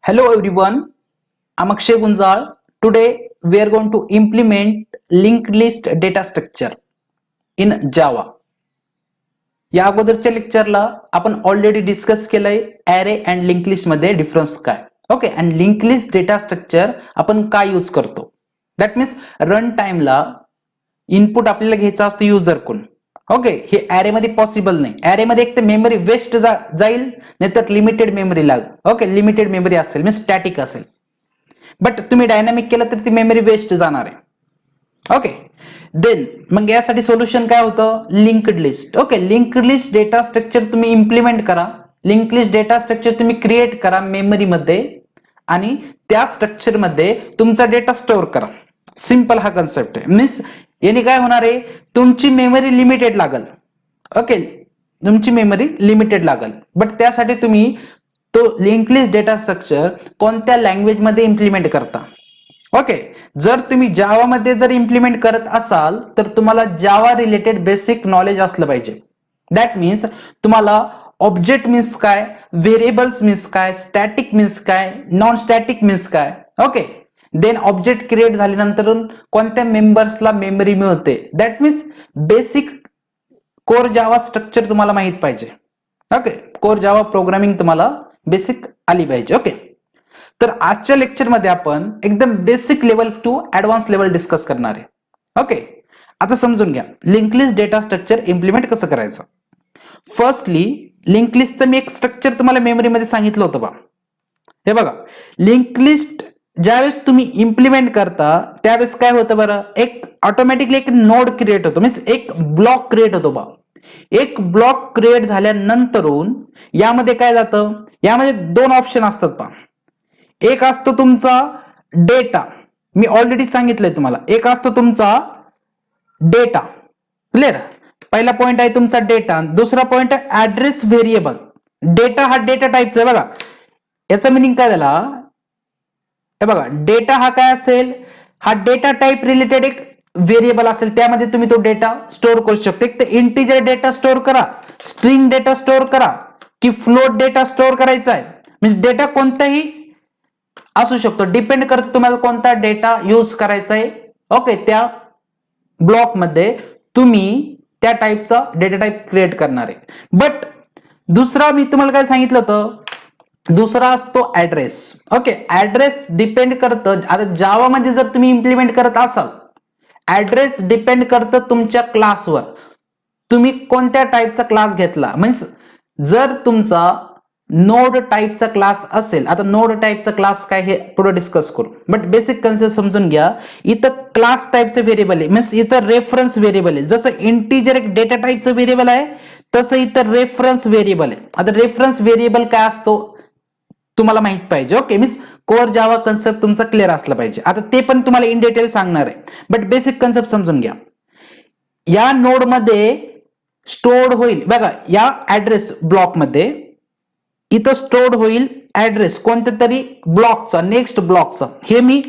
Hello everyone, I'm Akshay Gunjal. Today we are going to implement linked list data structure in Java. या अगोदरच्या लेक्चरला आपण already discuss केलंय array and link list मध्ये difference काय. Okay, and link list data structure आपण काय use करतो. That means run टाइमला इनपुट आपल्याला घ्यायचा असतो युजर कडून. ओके, हे ॲरे मध्ये पॉसिबल नाही. ॲरे मध्ये एक तर मेमरी वेस्ट जाईल, नाहीतर लिमिटेड मेमरी लागेल. ओके, लिमिटेड मेमरी असेल मीन्स स्टॅटिक असेल, बट तुम्ही डायनामिक केलं तर ती मेमरी वेस्ट जाणार आहे. ओके, देन मग यासाठी सोल्युशन काय होतं, linked list. Okay, linked list data structure तुम्ही इम्प्लिमेंट करा. लिंक्ड लिस्ट डेटा स्ट्रक्चर तुम्ही क्रिएट करा मेमरी मध्ये आणि त्या स्ट्रक्चर मध्ये तुमचा डेटा स्टोअर करा. सिंपल हा कन्सेप्ट आहे. मीन्स याने काय होणार आहे, तुमची मेमरी लिमिटेड लागल. ओके, तुमची मेमरी लिमिटेड लागल, बट त्यासाठी तुम्ही तो लिंक्ड लिस्ट डेटा स्ट्रक्चर कोणत्या लँग्वेज मध्ये इम्प्लिमेंट करता. ओके, जर तुम्ही जावा मध्ये जर इम्प्लिमेंट करत असाल तर तुम्हाला जावा रिलेटेड बेसिक नॉलेज असलं पाहिजे. दॅट मीन्स तुम्हाला ऑब्जेक्ट मीन्स काय, व्हेरिएबल्स मीन्स काय, स्टॅटिक मीन्स काय, नॉन स्टॅटिक मीन्स काय. ओके, देन ऑब्जेक्ट क्रिएट झाल्यानंतर कोणत्या मेंबर्सला मेमरी मिळते. That means basic core Java structure तुम्हाला माहित पाहिजे. ओके, कोर जावा प्रोग्रामिंग तुम्हाला बेसिक आली पाहिजे. ओके, तर आजच्या लेक्चर मध्ये आपण एकदम basic level to advance level discuss करणार आहे. ओके, आता समजून घ्या link list data structure implement कसं करायचं. फर्स्टली लिंक लिस्टचं मी एक स्ट्रक्चर तुम्हाला मेमरीमध्ये सांगितलं होतं बा. हे बघा, लिंक लिस्ट ज्यावेळेस तुम्ही इम्प्लिमेंट करता त्यावेळेस काय होतं बरं, एक ऑटोमॅटिकली एक नोड क्रिएट होतो, मीन्स एक ब्लॉक क्रिएट होतो बा. एक ब्लॉक क्रिएट झाल्यानंतरून यामध्ये काय जातं, यामध्ये दोन ऑप्शन असतात पहा. एक असतो तुमचा डेटा, मी ऑलरेडी सांगितलंय तुम्हाला. एक असतो तुमचा डेटा, क्लिअर. पहिला पॉइंट आहे तुमचा डेटा, दुसरा पॉइंट आहे ऍड्रेस व्हेरिएबल. डेटा हा डेटा टाईपचा आहे बघा. याचा मिनिंग काय झाला, हे बघा, डेटा हा काय असेल, हा डेटा टाईप रिलेटेड एक व्हेरिएबल असेल, त्यामध्ये तुम्ही तो डेटा स्टोअर करू शकता. एक तर इंटिजर डेटा स्टोअर करा, स्ट्रिंग डेटा स्टोअर करा, की फ्लोट डेटा स्टोअर करायचा आहे. म्हणजे डेटा कोणताही असू शकतो, डिपेंड करतो तुम्हाला कोणता डेटा यूज करायचा आहे. ओके, त्या ब्लॉक मध्ये तुम्ही त्या टाईपचा डेटा टाईप क्रिएट करणार आहे. बट दुसरा मी तुम्हाला काय सांगितलं होतं, दुसरा असतो ऍड्रेस. ओके, ऍड्रेस डिपेंड करतं, आता जावा मध्ये जर तुम्ही इम्प्लिमेंट करत असाल, ऍड्रेस डिपेंड करतं तुमच्या क्लासवर, तुम्ही कोणत्या टाईपचा क्लास घेतला. मीन्स जर तुमचा नोड टाईपचा क्लास असेल, आता नोड टाईपचा क्लास काय हे पुढे डिस्कस करू, बट बेसिक कन्सेप्ट समजून घ्या. इथं क्लास टाईपचं व्हेरिएबल आहे, मीन्स इथं रेफरन्स व्हेरिएबल आहे. जसं इंटिजर एक डेटा टाईपचं व्हेरिएबल आहे, तसं इथं रेफरन्स व्हेरिएबल आहे. आता रेफरन्स व्हेरिएबल काय असतो तुम्हाला माहित पाहिजे. Okay, means core Java concept तुमचा क्लिअर असला पाहिजे. आता ते पण तुम्हाला इन डिटेल सांगणार आहे, बट बेसिक कन्सेप्ट समजून घ्या. या नोड मध्ये स्टोअर्ड होईल बघा, या ऍड्रेस ब्लॉक मध्ये इथं स्टोअर्ड होईल ऍड्रेस कोणत्या तरी ब्लॉकचा, नेक्स्ट ब्लॉकचा. हे मी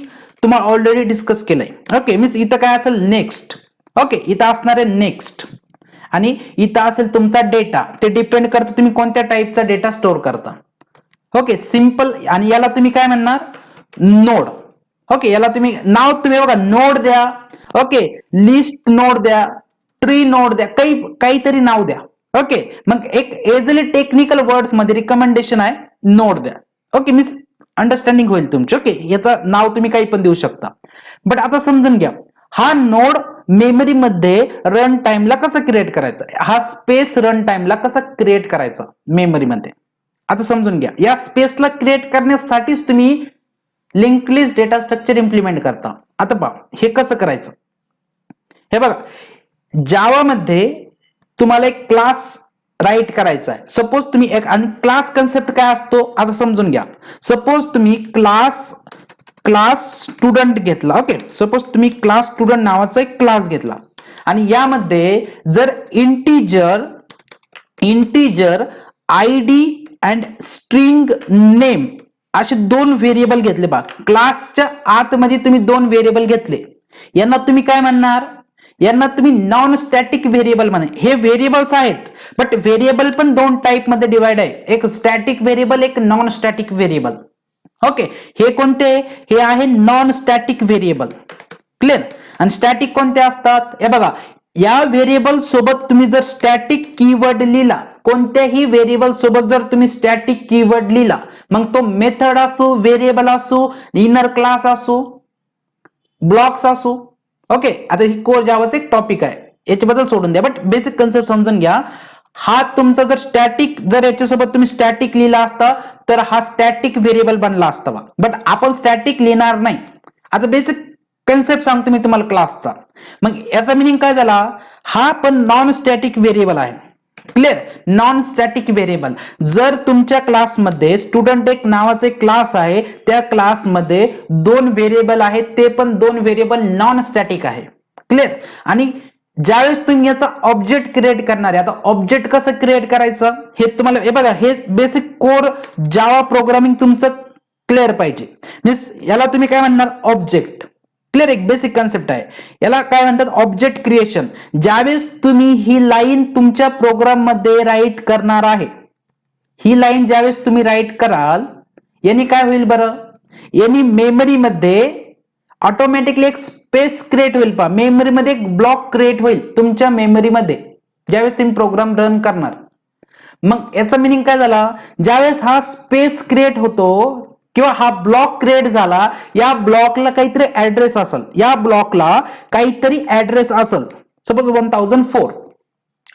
तुम्हाला ऑलरेडी डिस्कस केलंय. ओके, मीन्स इथं काय असेल, नेक्स्ट. ओके, इथं असणार आहे नेक्स्ट, आणि इथं असेल तुमचा डेटा. ते डिपेंड करतं तुम्ही कोणत्या टाईपचा डेटा स्टोअर करता. Okay, simple. आणि याला तुम्ही काय म्हणणार, नोड. ओके, याला तुम्ही नाव तुम्ही बघा, नोड द्या. ओके, लिस्ट नोड द्या, ट्री नोड द्या, काहीतरी नाव द्या. ओके, मग एक एजली टेक्निकल वर्ड्स मध्ये रिकमेंडेशन आहे, नोड द्या. ओके, मीन्स अंडरस्टँडिंग होईल तुमची. ओके, याचं नाव तुम्ही काही पण देऊ शकता. बट आता समजून घ्या, हा नोड मेमरी मध्ये रन टाइमला कसं क्रिएट करायचा, हा स्पेस रन टाइमला कसा क्रिएट करायचा मेमरी मध्ये. आता समजून घ्या, या स्पेसला क्रिएट करण्यासाठीच तुम्ही link list data structure implement करता. आता पहा हे कसं करायचं. हे बघा, जावा मध्ये तुम्हाला एक क्लास राईट करायचा आहे. सपोज तुम्ही एक, आणि क्लास कन्सेप्ट काय असतो आता समजून घ्या. सपोज तुम्ही क्लास स्टुडंट घेतला. ओके, सपोज तुम्ही क्लास स्टुडंट नावाचा एक क्लास घेतला, आणि यामध्ये जर integer ID and string name असे दोन व्हेरिएबल घेतले बा. क्लासच्या आतमध्ये तुम्ही दोन व्हेरिएबल घेतले, यांना तुम्ही काय म्हणणार, यांना तुम्ही नॉन स्टॅटिक व्हेरिएबल म्हणा. हे व्हेरिएबल्स आहेत, बट व्हेरिएबल पण दोन टाईप मध्ये डिवाइड आहे, एक स्टॅटिक व्हेरिएबल, एक नॉन स्टॅटिक व्हेरिएबल. ओके, हे कोणते? हे आहे नॉन स्टॅटिक व्हेरिएबल. क्लिअर? आणि स्टॅटिक कोणते असतात? हे बघा, या व्हेरिएबल सोबत तुम्ही जर स्टॅटिक कीवर्ड लिहिला, कोणत्याही व्हेरिएबल सोबत जर तुम्ही स्टॅटिक कीवर्ड लिहिला, मग तो मेथड असो, व्हेरिएबल असो, इनर क्लास असो, ब्लॉक्स असो. ओके, आता ही कोर जावाचं एक टॉपिक आहे, याच्याबद्दल सोडून द्या, बट बेसिक कन्सेप्ट समजून घ्या. हा तुमचा जर स्टॅटिक, जर याच्यासोबत तुम्ही स्टॅटिक लिहिला असता तर हा स्टॅटिक व्हेरिएबल बनला असता, बट आपण स्टॅटिक लिहिणार नाही. आता बेसिक कन्सेप्ट सांगतो मी तुम्हाला क्लासचा. मग याचा मिनिंग काय झाला? हा पण नॉन स्टॅटिक व्हेरिएबल आहे. क्लिअर? Non static variable. जर तुमच्या क्लासमध्ये स्टुडंट एक नावाचे क्लास आहे, त्या क्लासमध्ये 2 व्हेरिएबल आहेत, ते पण 2 व्हेरिएबल नॉन स्टॅटिक आहे. क्लिअर? आणि ज्यावेळेस तुम्ही याचा ऑब्जेक्ट क्रिएट करणार आहे, आता ऑब्जेक्ट कसं क्रिएट करायचं हे तुम्हाला, हे बघा, हे बेसिक कोर जावा प्रोग्रामिंग तुमचं क्लिअर पाहिजे. मीन्स याला तुम्ही काय म्हणणार? ऑब्जेक्ट. क्लिअर? एक बेसिक कन्सेप्ट आहे. याला काय म्हणतात? Object creation. ज्यावेळेस तुम्ही ही लाईन तुमच्या प्रोग्राम मध्ये राईट करणार आहे, ही लाईन ज्यावेळेस तुम्ही राईट कराल, यांनी काय होईल बरं? यांनी मेमरीमध्ये ऑटोमॅटिकली एक स्पेस क्रिएट होईल. पहा, मेमरीमध्ये एक ब्लॉक क्रिएट होईल तुमच्या मेमरीमध्ये ज्यावेळेस तुम्ही प्रोग्राम रन करणार. मग याचा मिनिंग काय झाला? ज्यावेळेस हा स्पेस क्रिएट होतो किंवा हा ब्लॉक क्रिएट झाला, या ब्लॉकला काहीतरी ऍड्रेस असेल, या ब्लॉकला काहीतरी ऍड्रेस असेल, सपोज 1004.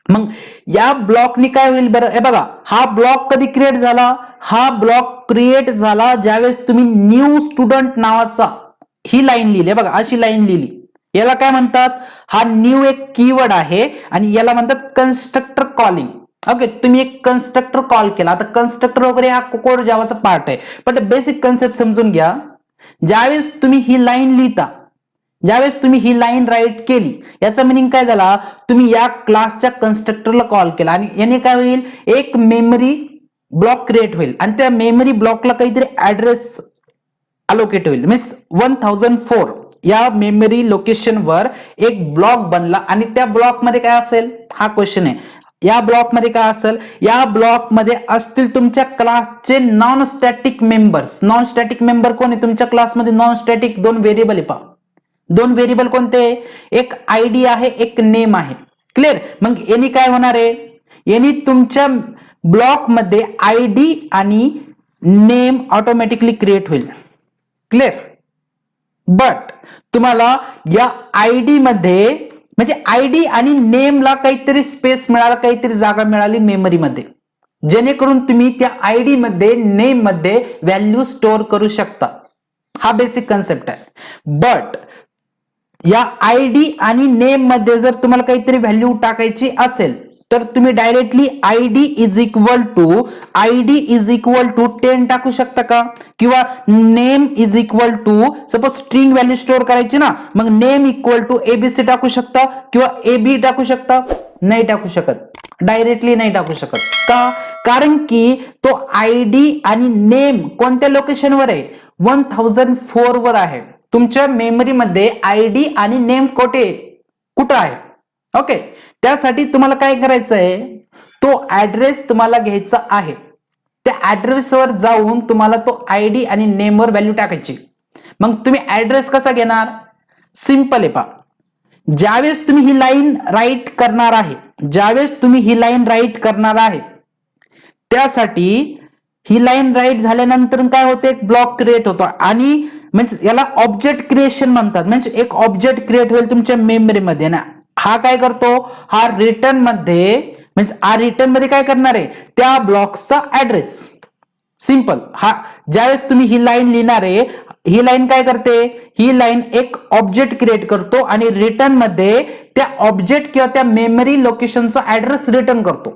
मग या ब्लॉकनी काय होईल बरं? हे बघा, हा ब्लॉक कधी क्रिएट झाला? हा ब्लॉक क्रिएट झाला ज्यावेळेस तुम्ही न्यू स्टुडंट नावाचा ही लाईन लिहिली. बघा, अशी लाईन लिहिली. याला काय म्हणतात? हा न्यू एक कीवर्ड आहे आणि याला म्हणतात कन्स्ट्रक्टर कॉलिंग. ओके, तुम्ही एक कन्स्ट्रक्टर कॉल केला. आता कन्स्ट्रक्टर वगैरे हा कोर जावाचा पार्ट आहे, पण बेसिक कन्सेप्ट समजून घ्या. ज्यावेळेस तुम्ही ही लाईन लिहिता, ज्यावेळेस तुम्ही ही लाईन राईट केली, याचा मिनिंग काय झाला? तुम्ही या क्लासच्या कन्स्ट्रक्टरला कॉल केला आणि याने काय होईल? एक मेमरी ब्लॉक क्रिएट होईल आणि त्या मेमरी ब्लॉकला काहीतरी ऍड्रेस अलोकेट होईल. मीन्स 1004 या मेमरी लोकेशनवर एक ब्लॉक बनला आणि त्या ब्लॉक मध्ये काय असेल? हा क्वेश्चन आहे. या ब्लॉक मध्ये काय असेल? या ब्लॉक मध्ये असतील तुमच्या क्लासचे non static members. Non static member कोण आहे तुमच्या क्लासमध्ये? नॉन स्टॅटिक 2 व्हेरिएबल आहे. पहा, 2 व्हेरिएबल कोणते? एक आयडी आहे, एक नेम आहे. क्लिअर? मग यांनी काय होणार आहे? यांनी तुमच्या ब्लॉक मध्ये आयडी आणि नेम ऑटोमॅटिकली क्रिएट होईल. क्लिअर? बट तुम्हाला या आयडी मध्ये, म्हणजे आयडी आणि नेमला काहीतरी स्पेस मिळाला, काहीतरी जागा मिळाली मेमरीमध्ये, जेणेकरून तुम्ही त्या आयडी मध्ये, नेम मध्ये व्हॅल्यू स्टोअर करू शकता. हा बेसिक कन्सेप्ट आहे. बट या आयडी आणि नेम मध्ये जर तुम्हाला काहीतरी व्हॅल्यू टाकायची असेल तर तुम्ही directly ID is equal to 10 टाकू शकता का? किंवा name is equal to, suppose string value store करायची ना, मग नेम इक्वल टू एबीसी टाकू शकता किंवा एबी टाकू शकता? नाही टाकू शकत, डायरेक्टली नाही टाकू शकत. का? कारण की तो आयडी आणि नेम कोणत्या लोकेशनवर आहे? 1004 वर आहे. तुमच्या मेमरीमध्ये आयडी आणि नेम कुठं आहे? ओके, त्यासाठी तुम्हाला काय करायचं आहे? तो ऍड्रेस तुम्हाला घ्यायचा आहे. त्या ऍड्रेसवर जाऊन तुम्हाला तो आयडी आणि नेमवर व्हॅल्यू टाकायची. मग तुम्ही ऍड्रेस कसा घेणार? सिंपल आहे. पहा, ज्यावेळेस तुम्ही ही लाईन राईट करणार आहे, त्यासाठी ही लाईन राईट झाल्यानंतर काय होते? एक ब्लॉक क्रिएट होतो आणि म्हणजे याला ऑब्जेक्ट क्रिएशन म्हणतात. म्हणजे एक ऑब्जेक्ट क्रिएट होईल तुमच्या मेमरीमध्ये ना. हा काय करतो? हा रिटर्न मध्ये काय करणार आहे? त्या ब्लॉकचा ऍड्रेस. सिंपल. हा ज्यावेळेस तुम्ही ही लाईन लिहिणार आहे, ही लाईन काय करते? ही लाईन एक ऑब्जेक्ट क्रिएट करतो आणि रिटर्न मध्ये त्या ऑब्जेक्ट किंवा त्या मेमरी लोकेशनचा ऍड्रेस रिटर्न करतो.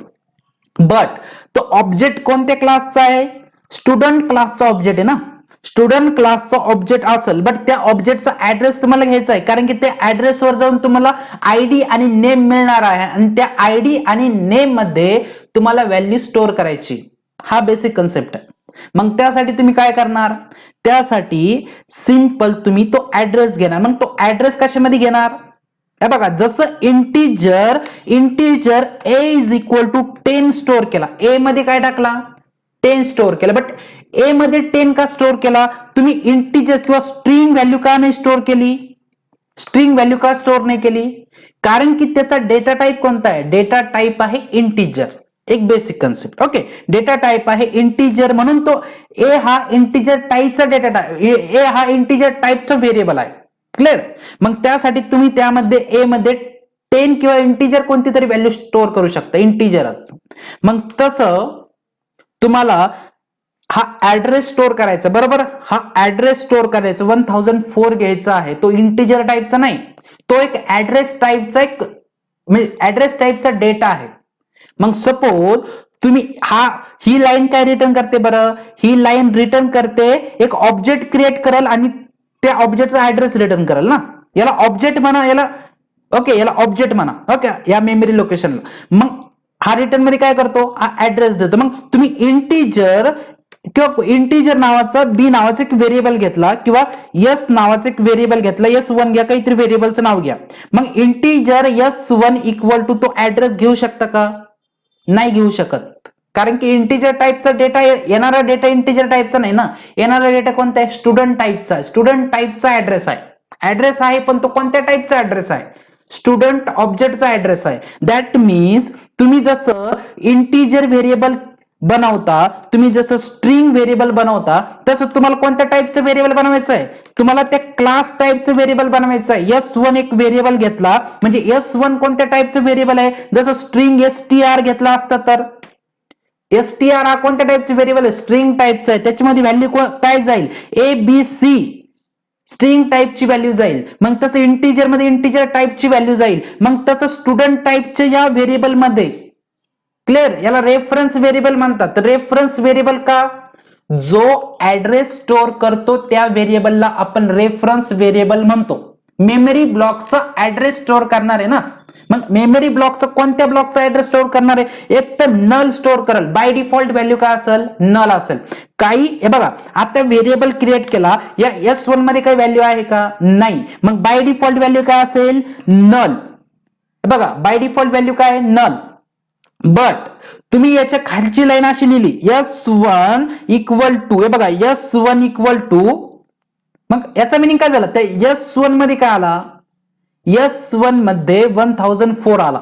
बट तो ऑब्जेक्ट कोणत्या क्लासचा आहे? स्टुडंट क्लासचा ऑब्जेक्ट आहे ना. स्टुडंट क्लासचा ऑब्जेक्ट असेल, बट त्या ऑब्जेक्टचा ऍड्रेस तुम्हाला घ्यायचा आहे, कारण की त्या ऍड्रेसवर जाऊन तुम्हाला आयडी आणि नेम मिळणार आहे आणि त्या आयडी आणि नेम मध्ये तुम्हाला व्हॅल्यू स्टोअर करायची. हा बेसिक कन्सेप्ट आहे. मग त्यासाठी तुम्ही काय करणार? त्यासाठी सिंपल तुम्ही तो ऍड्रेस घेणार. मग तो ऍड्रेस कशामध्ये घेणार? हे बघा, जसं integer a is equal to 10 store केला, ए मध्ये काय टाकला? 10 स्टोअर केला. बट ए मध्ये 10 का स्टोअर केला, तुम्ही इंटिजर किंवा स्ट्रिंग व्हॅल्यू का नाही स्टोअर केली? स्ट्रिंग व्हॅल्यू का स्टोअर नाही केली? कारण की त्याचा डेटा टाईप कोणता आहे? डेटा टाईप आहे इंटिजर. एक basic concept. Okay, data type आहे इंटिजर, म्हणून तो ए हा इंटिजर टाईपचा डेटा टाईप, ए हा इंटिजर टाईपचा व्हेरिएबल आहे. क्लिअर? मग त्यासाठी तुम्ही त्यामध्ये ए मध्ये 10 किंवा इंटिजर कोणती तरी व्हॅल्यू स्टोअर करू शकता, इंटिजरच. मग तसं तुम्हाला हा ऍड्रेस स्टोअर करायचा, बरोबर? हा ऍड्रेस स्टोअर करायचा 1004 घ्यायचा आहे, तो इंटिजर टाईपचा नाही, तो एक ऍड्रेस टाईपचा, एक म्हणजे ऍड्रेस टाईपचा डेटा आहे. मग सपोज तुम्ही ही लाईन काय रिटर्न करते बरं? ही लाईन रिटर्न करते एक ऑब्जेक्ट क्रिएट करेल आणि त्या ऑब्जेक्टचा ऍड्रेस रिटर्न करेल ना. याला ऑब्जेक्ट म्हणा, याला ओके, याला ऑब्जेक्ट म्हणा. ओके, या मेमरी लोकेशनला. मग हा रिटर्न मध्ये काय करतो? हा ऍड्रेस देतो. मग तुम्ही इंटिजर किंवा इंटिजर नावाचा बी नावाचा एक व्हेरिएबल घेतला किंवा एस नावाचा एक व्हेरिएबल घेतला, S1 घ्या, काहीतरी व्हेरिएबलचं नाव घ्या. मग इंटिजर S1 इक्वल टू तो ऍड्रेस घेऊ शकता का? नाही घेऊ शकत, कारण की इंटिजर टाईपचा डेटा, येणारा डेटा इंटिजर टाईपचा नाही ना. येणारा डेटा कोणता आहे? स्टुडंट टाईपचा. स्टुडंट टाईपचा ऍड्रेस आहे. ऍड्रेस आहे, पण तो कोणत्या टाईपचा ऍड्रेस आहे? स्टुडंट ऑब्जेक्टचा ऍड्रेस आहे. दॅट मीन्स तुम्ही जसं इंटिजर व्हेरिएबल बनवता, तुम्ही जसं स्ट्रिंग व्हेरिएबल बनवता, तसं तुम्हाला कोणत्या टाईपचं व्हेरिएबल बनवायचं आहे? तुम्हाला त्या क्लास टाईपचं व्हेरिएबल बनवायचं आहे. S1 एक व्हेरिएबल घेतला म्हणजे S1 कोणत्या टाईपचं व्हेरिएबल आहे? जसं स्ट्रिंग str घेतला असता तर str हा कोणत्या टाईपचं व्हेरिएबल आहे? स्ट्रिंग टाईपचं आहे. त्याच्यामध्ये व्हॅल्यू काय जाईल? ABC स्ट्रिंग टाईपची व्हॅल्यू जाईल. मग तसं इंटिजर मध्ये इंटिजर टाईपची व्हॅल्यू जाईल. मग तसं स्टुडंट टाईपच्या या व्हेरिएबल मध्ये, क्लिअर, याला रेफरन्स व्हेरिएबल म्हणतात. रेफरन्स व्हेरिएबल का? जो ऍड्रेस स्टोअर करतो त्या व्हेरिएबलला आपण रेफरन्स व्हेरिएबल म्हणतो. मेमरी ब्लॉकचा ऍड्रेस स्टोअर करणार आहे ना. मग मेमरी ब्लॉकचा कोणत्या ब्लॉकचा ऍड्रेस स्टोअर करणार आहे? एक तर नल स्टोअर करेल. बाय डिफॉल्ट व्हॅल्यू काय असेल? नल असेल. काही हे बघा, आता व्हेरिएबल क्रिएट केला, या S1 मध्ये काही व्हॅल्यू आहे का? नाही. मग बाय डिफॉल्ट व्हॅल्यू काय असेल? नल. बघा, बाय डिफॉल्ट व्हॅल्यू काय? नल. बट तुम्ही याच्या खालची लाईन अशी लिहिली, S1 इक्वल टू, हे बघा, S1 इक्वल टू, मग याचा मिनिंग काय झालं? त्या S1 मध्ये काय आला? S1 मध्ये 1004 आला.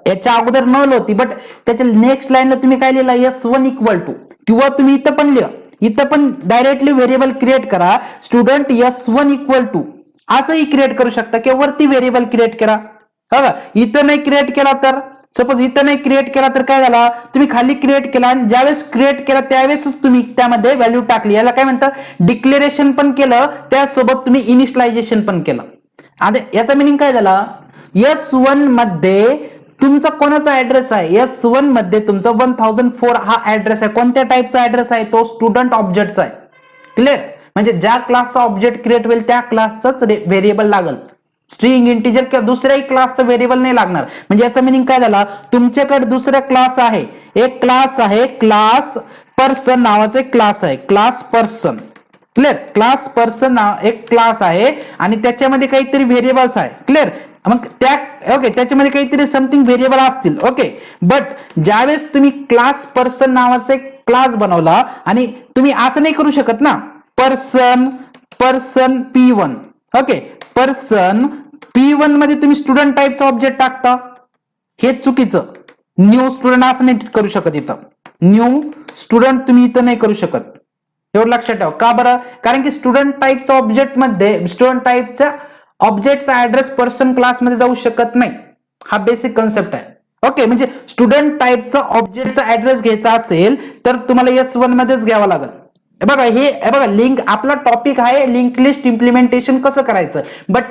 याच्या अगोदर नल होती, बट त्याच्या नेक्स्ट लाईनला तुम्ही काय लिहिला? S1 equal to. किंवा तुम्ही इथं पण लिहा, इथं पण डायरेक्टली व्हेरिएबल क्रिएट करा, स्टुडंट S1 इक्वल टू असंही क्रिएट करू शकता किंवा वरती व्हेरिएबल क्रिएट करा. बघा, इथं नाही क्रिएट केला तर, सपोज इथं नाही क्रिएट केला तर काय झाला? तुम्ही खाली क्रिएट केला आणि ज्यावेळेस क्रिएट केला त्यावेळेस तुम्ही त्यामध्ये व्हॅल्यू टाकली. याला काय म्हणतात? डिक्लेरेशन पण केलं, त्यासोबत तुम्ही इनिशियलायझेशन पण केलं. आता याचा मिनिंग काय झाला? S1 मध्ये तुमचा कोणाचा ऍड्रेस आहे? S1 मध्ये तुमचा 1004 हा ऍड्रेस आहे. कोणत्या टाईपचा ऍड्रेस आहे? तो स्टुडंट ऑब्जेक्टचा आहे. क्लिअर? म्हणजे ज्या क्लासचा ऑब्जेक्ट क्रिएट होईल त्या क्लासचाच व्हेरिएबल लागल. स्ट्रिंग, इंटिजर किंवा दुसऱ्याही क्लासचा व्हेरिएबल नाही लागणार. म्हणजे याचा मिनिंग काय झाला? तुमच्याकडे दुसरा क्लास आहे, एक क्लास आहे, क्लास पर्सन नावाचा एक क्लास आहे, class person. Clear? Class person एक क्लास आहे आणि त्याच्यामध्ये काहीतरी व्हेरिएबल्स आहे. क्लिअर? मग ओके, त्याच्यामध्ये काहीतरी समथिंग व्हेरिएबल असतील. ओके, बट ज्यावेळेस तुम्ही क्लास पर्सन नावाचा एक क्लास बनवला आणि तुम्ही असं नाही करू शकत ना, person P1. Okay, person P1 मध्ये तुम्ही स्टुडंट टाईपचा ऑब्जेक्ट टाकता, हे चुकीचं. न्यू स्टुडंट असं नाही करू शकत. इथं न्यू स्टुडंट तुम्ही इथं नाही करू शकत. एवढं लक्षात ठेवा. का बरं? कारण की स्टुडंट टाईपचा ऑब्जेक्ट मध्ये स्टुडंट टाईपचा ऑब्जेक्टचा ऍड्रेस पर्सन क्लासमध्ये जाऊ शकत नाही. हा बेसिक कन्सेप्ट आहे. ओके, म्हणजे स्टुडंट टाईपचा ऑब्जेक्टचा ऍड्रेस घ्यायचा असेल तर तुम्हाला S1 मध्येच घ्यावा लागेल. बघा, हे बघा, लिंक, आपला टॉपिक आहे लिंक लिस्ट इम्प्लिमेंटेशन कसं करायचं. बट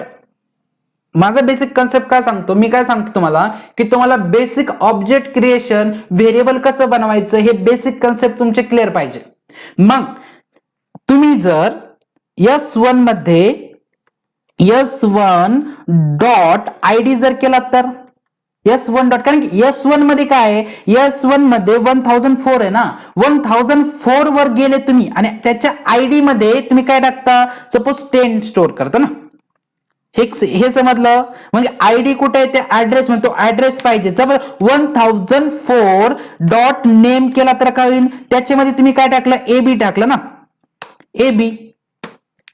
माझा बेसिक कन्सेप्ट काय सांगतो? मी काय सांगतो तुम्हाला की तुम्हाला बेसिक ऑब्जेक्ट क्रिएशन, व्हेरिएबल कसं बनवायचं, हे बेसिक कन्सेप्ट तुमचे क्लिअर पाहिजे. मग तुम्ही जर S1 मध्ये S1 डॉट ID जर केला तर S1 डॉट, कारण की S1 मध्ये काय आहे? S1 मध्ये 1004 आहे ना. 1004 वर गेले तुम्ही आणि त्याच्या ID मध्ये तुम्ही काय टाकता? सपोज 10 स्टोअर करता ना. हे समजलं. म्हणजे आयडी कुठे आहे ते ऍड्रेस म्हणतो, ऍड्रेस पाहिजे. जर 1004 डॉट नेम केला तर काय होईल, त्याच्यामध्ये तुम्ही काय टाकलं, एबी टाकलं ना, एबी.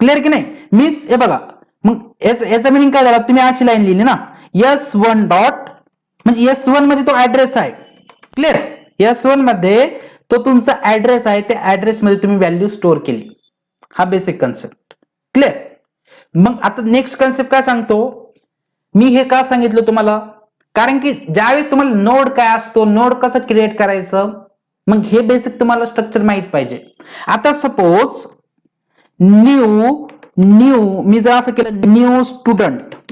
क्लिअर की नाही मिस. हे बघा मग याचा मिनिंग काय झाला, तुम्ही अशी लाईन लिहिली ना, S1 डॉट म्हणजे S1 मध्ये तो ऍड्रेस आहे. क्लिअर. S1 मध्ये तो तुमचा ऍड्रेस आहे, त्या ऍड्रेस मध्ये तुम्ही व्हॅल्यू स्टोअर केली. हा बेसिक कन्सेप्ट. क्लिअर. मग आता नेक्स्ट कन्सेप्ट काय सांगतो मी, हे का सांगितलं तुम्हाला, कारण की ज्यावेळेस तुम्हाला नोड काय असतो, नोड कसं क्रिएट करायचं, मग हे बेसिक तुम्हाला स्ट्रक्चर माहित पाहिजे. आता सपोज न्यू मी जर असं केलं,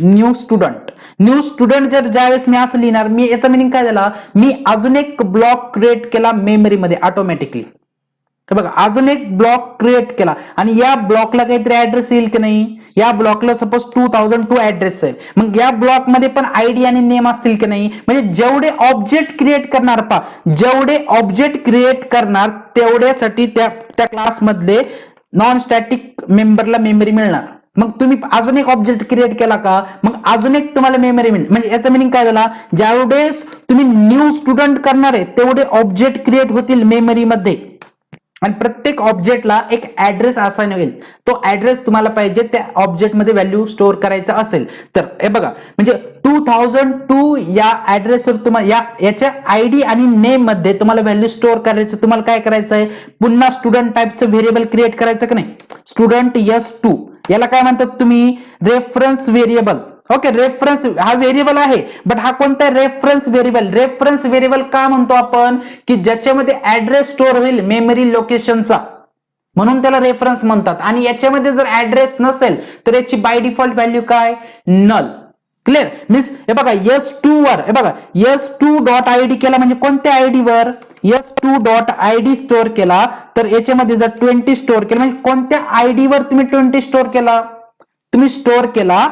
न्यू स्टुडंट जर ज्यावेळेस मी असं लिहिणार, मी याचा मिनिंग काय झाला, मी अजून एक ब्लॉक क्रिएट केला मेमरीमध्ये ऑटोमॅटिकली. बघा अजून एक ब्लॉक क्रिएट केला आणि या ब्लॉकला काहीतरी ऍड्रेस येईल की नाही, या ब्लॉकला सपोज 2002 ऍड्रेस आहे, मग या ब्लॉक मध्ये पण आयडी आणि नेम असतील की नाही. म्हणजे जेवढे ऑब्जेक्ट क्रिएट करणार जेवढे ऑब्जेक्ट क्रिएट करणार तेवढ्यासाठी त्या क्लास मधले नॉन स्टॅटिक मेंबरला मेमरी मिळणार. मग तुम्ही अजून एक ऑब्जेक्ट क्रिएट केला का, मग अजून एक तुम्हाला मेमरी मिळेल. म्हणजे याचा मिनिंग काय झाला, ज्यावेळेस तुम्ही न्यू स्टुडंट करणार आहे तेवढे ऑब्जेक्ट क्रिएट होतील मेमरीमध्ये आणि प्रत्येक ऑब्जेक्टला एक ऍड्रेस असाइन होईल. तो ऍड्रेस तुम्हाला पाहिजे त्या ऑब्जेक्ट मध्ये व्हॅल्यू स्टोअर करायचा असेल तर. हे बघा म्हणजे 2002 या ऍड्रेसवर तुम्हाला याच्या आयडी आणि नेम मध्ये तुम्हाला व्हॅल्यू स्टोअर करायचं. तुम्हाला काय करायचं आहे, पुन्हा स्टुडंट टाईपचं व्हेरिएबल क्रिएट करायचं की नाही, स्टुडंट S2. याला काय म्हणतात तुम्ही, रेफरन्स व्हेरिएबल. ओके, रेफरन्स हा व्हेरिएबल आहे, बट हा कोणता रेफरन्स व्हेरिएबल. रेफरन्स व्हेरिएबल का म्हणतो आपण, की ज्याच्यामध्ये ऍड्रेस स्टोअर होईल मेमरी लोकेशनचा, म्हणून त्याला रेफरन्स म्हणतात. आणि याच्यामध्ये जर ऍड्रेस नसेल तर याची बाय डिफॉल्ट व्हॅल्यू काय, नल. क्लिअर मीन्स हे बघा S2 वर, हे बघा S2 डॉट आयडी केला म्हणजे कोणत्या आयडी वर, S2 डॉट आयडी स्टोअर केला तर याच्यामध्ये जर 20 स्टोअर केलं म्हणजे कोणत्या आयडी वर तुम्ही 20 स्टोअर केला, तुम्ही स्टोअर केला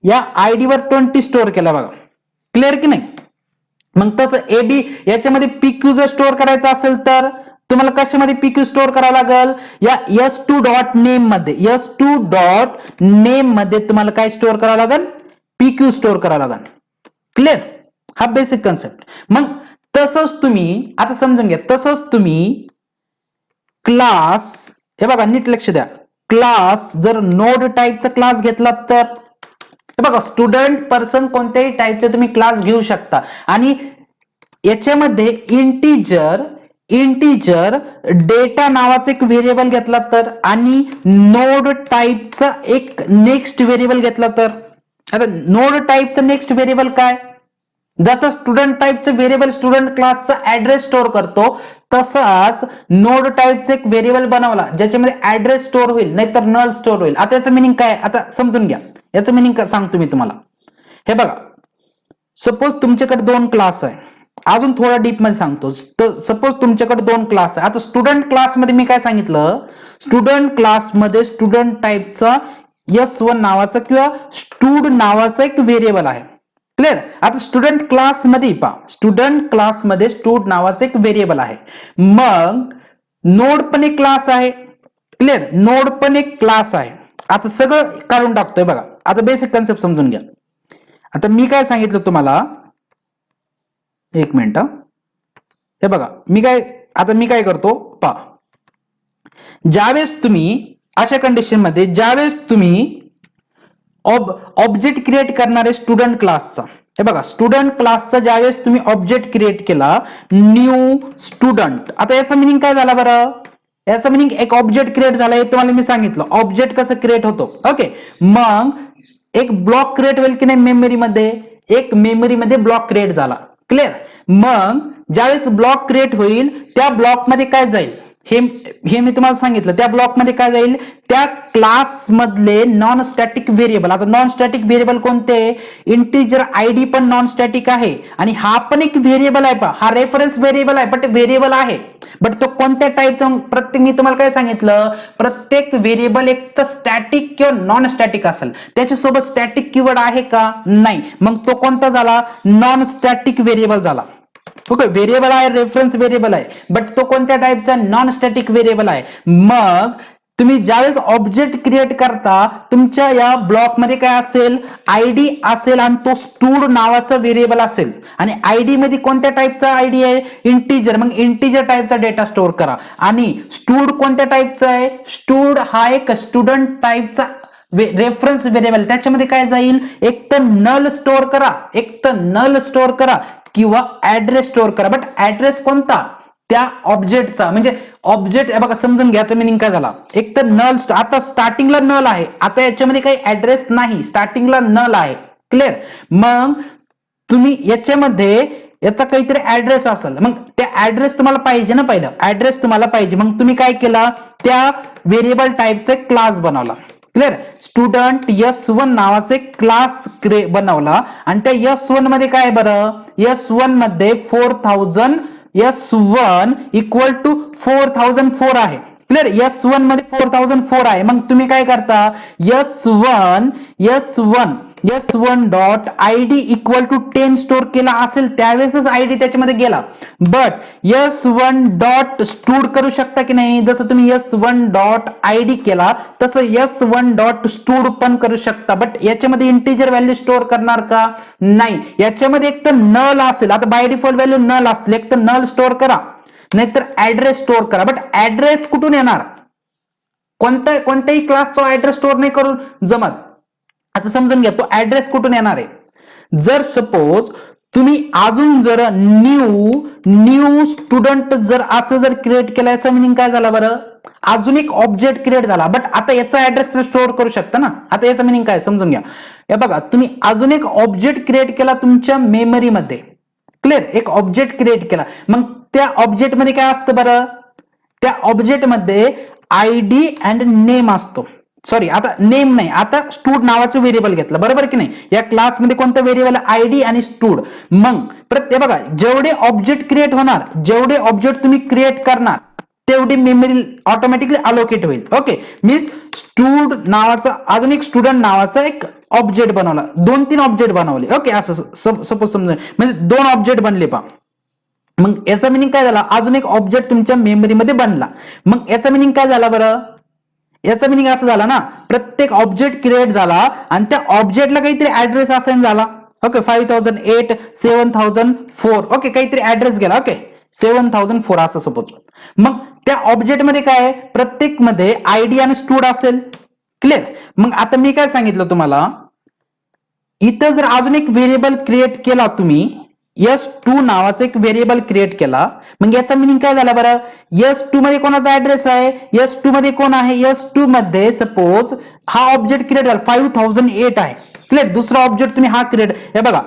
या आयडी वर 20 स्टोअर केला. बघा क्लिअर की नाही. मग तसं एबी याच्यामध्ये PQ जर स्टोअर करायचं असेल तर तुम्हाला कशामध्ये PQ स्टोअर करावं लागेल, या S2 डॉट नेम मध्ये, S2 डॉट नेम मध्ये तुम्हाला काय स्टोअर करावं लागेल, PQ स्टोअर करावं लागेल. क्लिअर. हा बेसिक कन्सेप्ट. मग तसंच तुम्ही आता समजून घ्या, तसंच तुम्ही क्लास, हे बघा नीट लक्ष द्या, क्लास जर नोड टाईपचा क्लास घेतला तर, हे बघा स्टुडंट पर्सन कोणत्याही टाईपचे तुम्ही क्लास घेऊ शकता आणि याच्यामध्ये इंटीजर डेटा नावाचा एक व्हेरिएबल घेतला तर आणि नोड टाईपचा एक नेक्स्ट व्हेरिएबल घेतला तर. आता नोड टाईपचं नेक्स्ट व्हेरिएबल काय, जसं स्टुडंट टाईपचं व्हेरिएबल स्टुडंट क्लासचा ऍड्रेस स्टोअर करतो तसाच नोड टाईपचं एक व्हेरिएबल बनवला ज्याच्यामध्ये ऍड्रेस स्टोअर होईल नाहीतर नल स्टोअर होईल. आता याचं मिनिंग काय, आता समजून घ्या, याचं मिनिंग सांगतो मी तुम्हाला. हे बघा सपोज तुमच्याकडे 2 क्लास आहे, अजून थोडा डीप मध्ये सांगतो. सपोज तुमच्याकडे 2 क्लास आहे. आता स्टुडंट क्लासमध्ये मी काय सांगितलं, स्टुडंट क्लासमध्ये स्टुडंट टाईपचा S1 नावाचा किंवा स्टूड नावाचा एक व्हेरिएबल आहे. क्लिअर. आता स्टुडंट क्लासमध्ये स्टुडंट क्लासमध्ये स्टूड नावाचा एक व्हेरिएबल आहे. मग नोड पण एक क्लास आहे. क्लिअर. नोड पण एक क्लास आहे. आता सगळं काढून टाकतोय बघा. आता बेसिक कन्सेप्ट समजून घ्या. आता मी काय सांगितलं तुम्हाला, एक मिनिट, हे बघा मी काय करतो पहा. ज्यावेळेस तुम्ही अशा कंडिशन मध्ये ज्यावेळेस तुम्ही ऑब्जेक्ट क्रिएट करणारे स्टुडंट क्लासचा, हे बघा स्टुडंट क्लासचा ज्यावेळेस तुम्ही ऑब्जेक्ट क्रिएट केला न्यू स्टुडंट. आता याचा मिनिंग काय झाला बरं, याचा मिनिंग एक ऑब्जेक्ट क्रिएट झाला हे तुम्हाला मी सांगितलं. ऑब्जेक्ट कसं क्रिएट होतो. ओके. मग एक ब्लॉक क्रिएट होईल की नाही मेमरीमध्ये, एक मेमरीमध्ये ब्लॉक क्रिएट झाला. क्लिअर. मग ज्यावेळेस ब्लॉक क्रिएट होईल त्या ब्लॉकमध्ये काय जाईल हे मी तुम्हाला सांगितलं. त्या ब्लॉकमध्ये काय जाईल, त्या क्लास मधले नॉन स्टॅटिक व्हेरिएबल. आता नॉन स्टॅटिक व्हेरिएबल कोणते, इंटिजर आयडी पण नॉन स्टॅटिक आहे आणि हा पण एक व्हेरिएबल आहे पहा. हा रेफरन्स व्हेरिएबल आहे बट व्हेरिएबल आहे, बट तो कोणत्या टाईपचा, प्रत्येक मी तुम्हाला काय सांगितलं, प्रत्येक व्हेरिएबल एक तर स्टॅटिक किंवा नॉन स्टॅटिक असेल. त्याच्यासोबत स्टॅटिक कीवर्ड आहे का, नाही. मग तो कोणता झाला, नॉन स्टॅटिक व्हेरिएबल झाला. ओके. व्हेरिएबल आहे, रेफरन्स व्हेरिएबल आहे, बट तो कोणत्या टाईपचा, नॉन स्टॅटिक व्हेरिएबल आहे. मग तुम्ही ज्यावेळेस ऑब्जेक्ट क्रिएट करता तुमच्या या ब्लॉकमध्ये काय असेल, आयडी असेल आणि तो स्टूड नावाचा व्हेरिएबल असेल. आणि आयडी मध्ये कोणत्या टाईपचा आयडी आहे, इंटिजर. मग इंटिजर टाईपचा डेटा स्टोअर करा. आणि स्टूड कोणत्या टाईपचा आहे, स्टूड हा एक स्टुडंट टाईपचा रेफरन्स व्हेरिएबल. त्याच्यामध्ये काय जाईल, एक तर नल स्टोअर करा, एक तर नल स्टोअर करा किंवा ऍड्रेस स्टोअर करा. बट ऍड्रेस कोणता, त्या ऑब्जेक्टचा. म्हणजे ऑब्जेक्ट बघा समजून घ्यायचं मिनिंग काय झाला, एक तर नल. आता स्टार्टिंगला नल आहे, आता याच्यामध्ये काही ऍड्रेस नाही, स्टार्टिंगला नल आहे. क्लिअर. मग तुम्ही याच्यामध्ये याचा काहीतरी ऍड्रेस असेल, मग त्या ऍड्रेस तुम्हाला पाहिजे ना, पहिलं ऍड्रेस तुम्हाला पाहिजे. मग तुम्ही काय केला, त्या व्हेरिएबल टाईपचा क्लास बनवला. क्लिअर. स्टुडंट S1 नावाचे क्लास बनवला. आणि त्या S1 मध्ये काय बरं, S1 मध्ये 4000 S1 इक्वल टू 4004 आहे. क्लिअर. S1 मध्ये 4004 आहे. मग तुम्ही काय करता, S1 dot ID equal to 10 store केला असेल त्यावेळेसच आयडी त्याच्यामध्ये गेला. बट S1 डॉट स्टूड करू शकता की नाही, जसं तुम्ही S1 डॉट आयडी केला तसं S1 डॉट स्टूड पण करू शकता. बट याच्यामध्ये इंटिजर व्हॅल्यू स्टोअर करणार का, नाही. याच्यामध्ये एक तर नल असेल, आता बाय डिफॉल्ट व्हॅल्यू नल असतील, एक तर नल स्टोअर करा नाहीतर ऍड्रेस स्टोअर करा. बट ऍड्रेस कुठून येणार, कोणत्याही क्लासचा ऍड्रेस स्टोअर नाही करून जमत. आता समजून घ्या तो ऍड्रेस कुठून येणार आहे. जर सपोज तुम्ही अजून जर न्यू स्टुडंट जर असं जर क्रिएट केलं, याचा मिनिंग काय झाला बरं, अजून एक ऑब्जेक्ट क्रिएट झाला. बट आता याचा ऍड्रेस स्टोअर करू शकता ना. आता याचा मिनिंग काय समजून घ्या. हे बघा, तुम्ही अजून एक ऑब्जेक्ट क्रिएट केला तुमच्या मेमरीमध्ये. क्लिअर. एक ऑब्जेक्ट क्रिएट केला, मग त्या ऑब्जेक्ट मध्ये काय असतं बरं, त्या ऑब्जेक्ट मध्ये आयडी अँड नेम असतो. सॉरी, आता नेम नाही, आता स्टूड नावाचं व्हेरिएबल घेतलं, बरोबर की नाही. या क्लासमध्ये कोणतं व्हेरिएबल, आयडी आणि स्टूड. मग प्रत्येक बघा, जेवढे ऑब्जेक्ट क्रिएट होणार, जेवढे ऑब्जेक्ट तुम्ही क्रिएट करणार तेवढी मेमरी ऑटोमॅटिकली अलोकेट होईल. ओके. मीन्स स्टूड नावाचा अजून एक स्टुडंट नावाचा एक ऑब्जेक्ट बनवला, 2-3 ऑब्जेक्ट बनवले. ओके. असं सपोज समजा म्हणजे 2 ऑब्जेक्ट बनले पा. मग याचा मिनिंग काय झाला, अजून एक ऑब्जेक्ट तुमच्या मेमरीमध्ये बनला. मग याचा मिनिंग काय झाला बरं, याचा मिनिंग असं झाला ना, प्रत्येक ऑब्जेक्ट क्रिएट झाला आणि त्या ऑब्जेक्टला काहीतरी ऍड्रेस असाइन झाला. ओके. 5008 7004. ओके. काहीतरी ऍड्रेस गेला. ओके. 7004 असं सपोज. मग त्या ऑब्जेक्ट मध्ये काय, प्रत्येक मध्ये आयडी आणि स्टूड असेल. क्लिअर. मग आता मी काय सांगितलं तुम्हाला, इथं जर अजून एक व्हेरिएबल क्रिएट केला तुम्ही, S2 नावाचा एक व्हेरिएबल क्रिएट केला. मग याचा मिनिंग काय झाला बरं, S2 मध्ये कोणाचा ऍड्रेस आहे, S2 मध्ये कोण आहे, S2 मध्ये सपोज हा ऑब्जेक्ट क्रिएट झाला 5008 आहे. क्लिअर. दुसरा ऑब्जेक्ट तुम्ही हा क्रिएट, हे बघा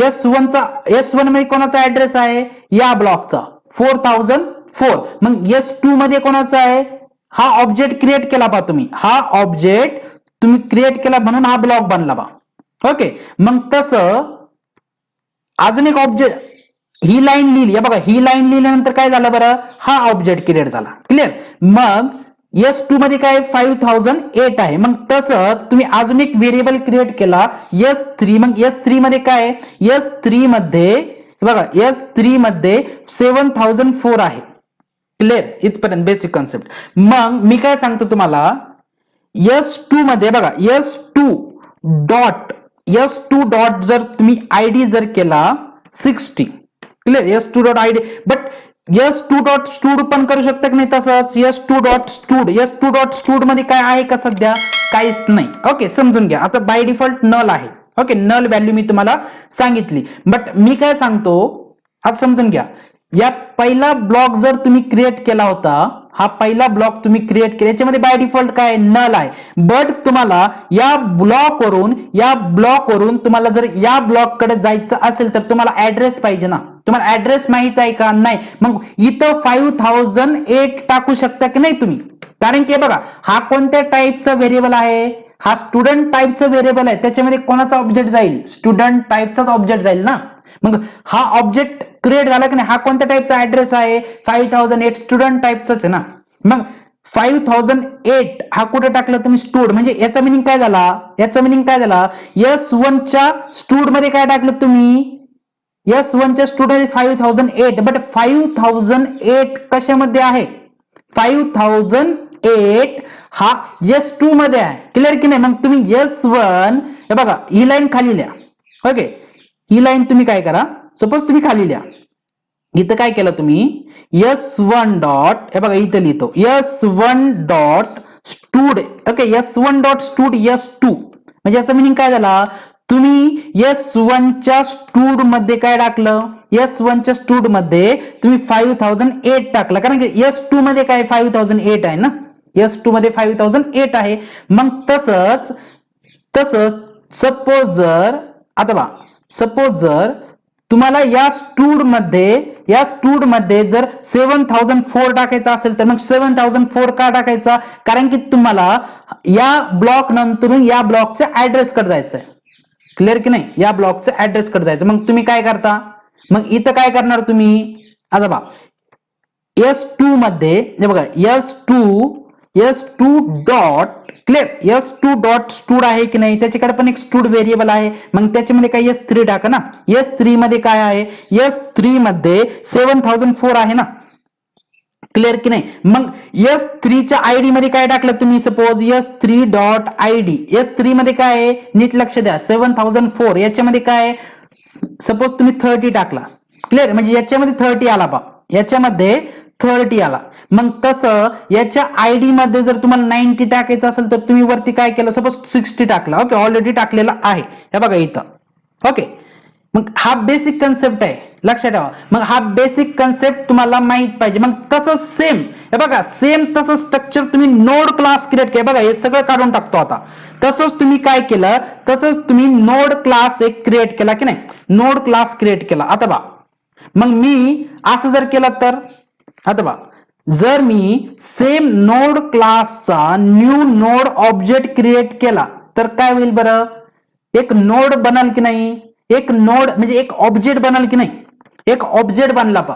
S1 मध्ये कोणाचा ऍड्रेस आहे, या ब्लॉकचा 4004. मग S2 मध्ये कोणाचा आहे, हा ऑब्जेक्ट क्रिएट केला पा तुम्ही, हा ऑब्जेक्ट तुम्ही क्रिएट केला म्हणून हा ब्लॉक बनला बा. ओके. मग तसं अजून एक ऑब्जेक्ट, ही लाईन लिहिली, बघा ही लाईन लिहिल्यानंतर काय झालं बरं, हा ऑब्जेक्ट क्रिएट झाला. क्लिअर. मग S2 मध्ये काय 5008 आहे. मग तसं तुम्ही अजून एक व्हेरिएबल क्रिएट केला S3. मग S3 मध्ये काय, S3 मध्ये बघा S3 मध्ये 7004 आहे. क्लिअर. इथपर्यंत बेसिक कॉन्सेप्ट. मग मी काय सांगतो तुम्हाला, S2 मध्ये बघा S2 डॉट जर तुम्ही आयडी जर केला 60. Clear. S2 dot ID. But S2 dot stood पण करू शकता की नाही, तसंच S2 डॉट स्टूड मध्ये काय आहे का सध्या, काहीच नाही. ओके. समजून घ्या. आता बाय डिफॉल्ट नल आहे. ओके. नल व्हॅल्यू मी तुम्हाला सांगितली. बट मी काय सांगतो, आता समजून घ्या, या पहिला ब्लॉक जर तुम्ही क्रिएट केला होता, हा पहिला ब्लॉक तुम्ही क्रिएट केला, याच्यामध्ये बाय डिफॉल्ट काय नल आहे. बट तुम्हाला या ब्लॉकवरून तुम्हाला जर या ब्लॉक कडे जायचं असेल तर तुम्हाला ऍड्रेस पाहिजे ना. तुम्हाला ऍड्रेस माहित आहे का, नाही. मग इथं 5008 टाकू शकता की नाही तुम्ही, कारण की बघा हा कोणत्या टाईपचा व्हेरिएबल आहे, हा स्टुडंट टाईपचा व्हेरिएबल आहे. त्याच्यामध्ये कोणाचा ऑब्जेक्ट जाईल, स्टुडंट टाईपचाच ऑब्जेक्ट जाईल ना. मग हा ऑब्जेक्ट क्रिएट झाला की नाही, हा कोणत्या टाईपचा ऍड्रेस आहे, 5008 स्टुडंट टाईपचाच आहे ना. मग 5008 हा कुठे टाकला तुम्ही, स्टूड. म्हणजे याचा मिनिंग काय झाला, S1 च्या स्टूड मध्ये काय टाकलं तुम्ही, S1 च्या स्टूड मध्ये 5008. बट 5008 कशामध्ये आहे, 5000 8 हा S2 मध्ये आहे. क्लिअर की नाही? मग तुम्ही S1 हे बघा ही लाईन खाली लिहा. ओके, ही लाईन तुम्ही काय करा, सपोज तुम्ही खाली लिहा. इथं काय केलं तुम्ही S1 डॉट, हे बघा इथं लिहितो S1 dot stood. Okay, S1 dot stood S2 म्हणजे याचा मिनिंग काय झाला, तुम्ही S1 च्या स्टूड मध्ये काय टाकलं, S1 च्या स्टूड मध्ये तुम्ही 5008 टाकलं, कारण की S2 मध्ये काय 5008 आहे ना, S2 मध्ये 5008 आहे. मग तसंच सपोज जर तुम्हाला या स्टूड मध्ये जर 7004 टाकायचा असेल तर मग 7004 का टाकायचा, कारण की तुम्हाला या ब्लॉक नंतरून या ब्लॉकचा ऍड्रेस कडे जायचंय. क्लिअर की नाही? या ब्लॉकचा ऍड्रेस कडे जायचं. मग तुम्ही काय करता, मग इथं काय करणार तुम्ही, आता बघा S2 मध्ये हे बघा S2 dot clear S2 dot stood आहे की नाही, त्याच्याकडे पण एक स्टूड व्हेरिएबल आहे. मग त्याच्यामध्ये काय S3 टाका ना. S3 मध्ये काय आहे, S3 मध्ये 7004 आहे ना. क्लिअर की नाही? मग S3 च्या आयडी मध्ये काय टाकलं तुम्ही, suppose S3 dot ID, S3 मध्ये काय आहे नीट लक्ष द्या, 7004 याच्यामध्ये काय, सपोज तुम्ही 30 टाकला. क्लिअर, म्हणजे याच्यामध्ये 30 आला पा, याच्यामध्ये 30 आला. मग तसं याच्या आयडी मध्ये जर तुम्हाला 90 टाकायचं असेल तर तुम्ही वरती काय केलं, सपोज 60 टाकला. ओके, ऑलरेडी टाकलेला आहे हे बघा इथं. ओके, मग हा बेसिक कन्सेप्ट आहे, लक्षात ठेवा. मग हा बेसिक कन्सेप्ट तुम्हाला माहित पाहिजे. मग तसं सेम हे बघा, सेम तसं स्ट्रक्चर तुम्ही नोड क्लास क्रिएट केलं. बघा हे सगळं काढून टाकतो आता. तसंच तुम्ही काय केलं, तसंच तुम्ही नोड क्लास एक क्रिएट केला की नाही, नोड क्लास क्रिएट केला. आता बा मग मी असं जर केलं तर, आता बा जर मी सेम नोड क्लासचा न्यू नोड ऑब्जेक्ट क्रिएट केला तर काय होईल बरं, एक नोड बनल की नाही, एक नोड म्हणजे एक ऑब्जेक्ट बनल की नाही, एक ऑब्जेक्ट बनला पा,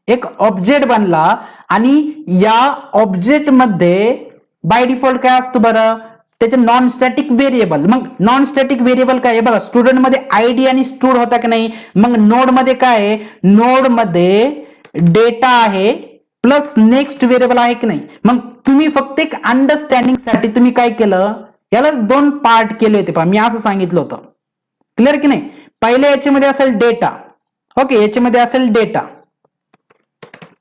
एक ऑब्जेक्ट बनला. आणि या ऑब्जेक्ट मध्ये बाय डिफॉल्ट काय असतो बरं, त्याचे नॉन स्टॅटिक व्हेरिएबल. मग नॉन स्टॅटिक व्हेरिएबल काय बघा, स्टुडंट मध्ये आयडी आणि स्टूड होता की नाही. मग नोड मध्ये काय आहे, नोड मध्ये डेटा आहे प्लस नेक्स्ट व्हेरिएबल आहे की नाही. मग तुम्ही फक्त एक अंडरस्टँडिंग साठी तुम्ही काय केलं, याला 2 पार्ट केले होते पहा, मी असं सांगितलं होतं. क्लिअर की नाही? पहिले याच्यामध्ये असेल डेटा. ओके, याच्यामध्ये असेल डेटा.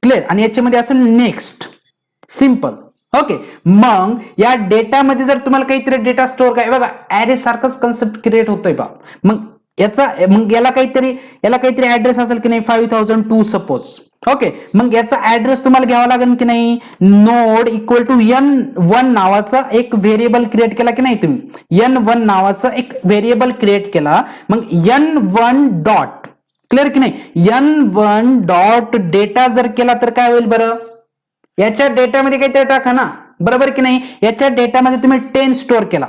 क्लिअर, आणि याच्यामध्ये असेल नेक्स्ट. सिंपल. ओके, मग या डेटामध्ये जर तुम्हाला काहीतरी डेटा स्टोअर काय बघा, ऍरे सारखंच कन्सेप्ट क्रिएट होतोय बा. मग याला काहीतरी ऍड्रेस असेल की नाही, 5002 सपोज. ओके, मग याचा ऍड्रेस तुम्हाला घ्यावा लागेल की नाही, नोड इक्वल टू N1 नावाचा एक व्हेरिएबल क्रिएट केला की नाही तुम्ही, N1 नावाचा एक व्हेरिएबल क्रिएट केला. मग N1 डॉट, क्लिअर की नाही, N1 डॉट डेटा जर केला तर काय होईल बरं, याच्या डेटामध्ये काहीतरी टाका ना, बरोबर की नाही. याच्या डेटामध्ये तुम्ही 10 स्टोअर केला.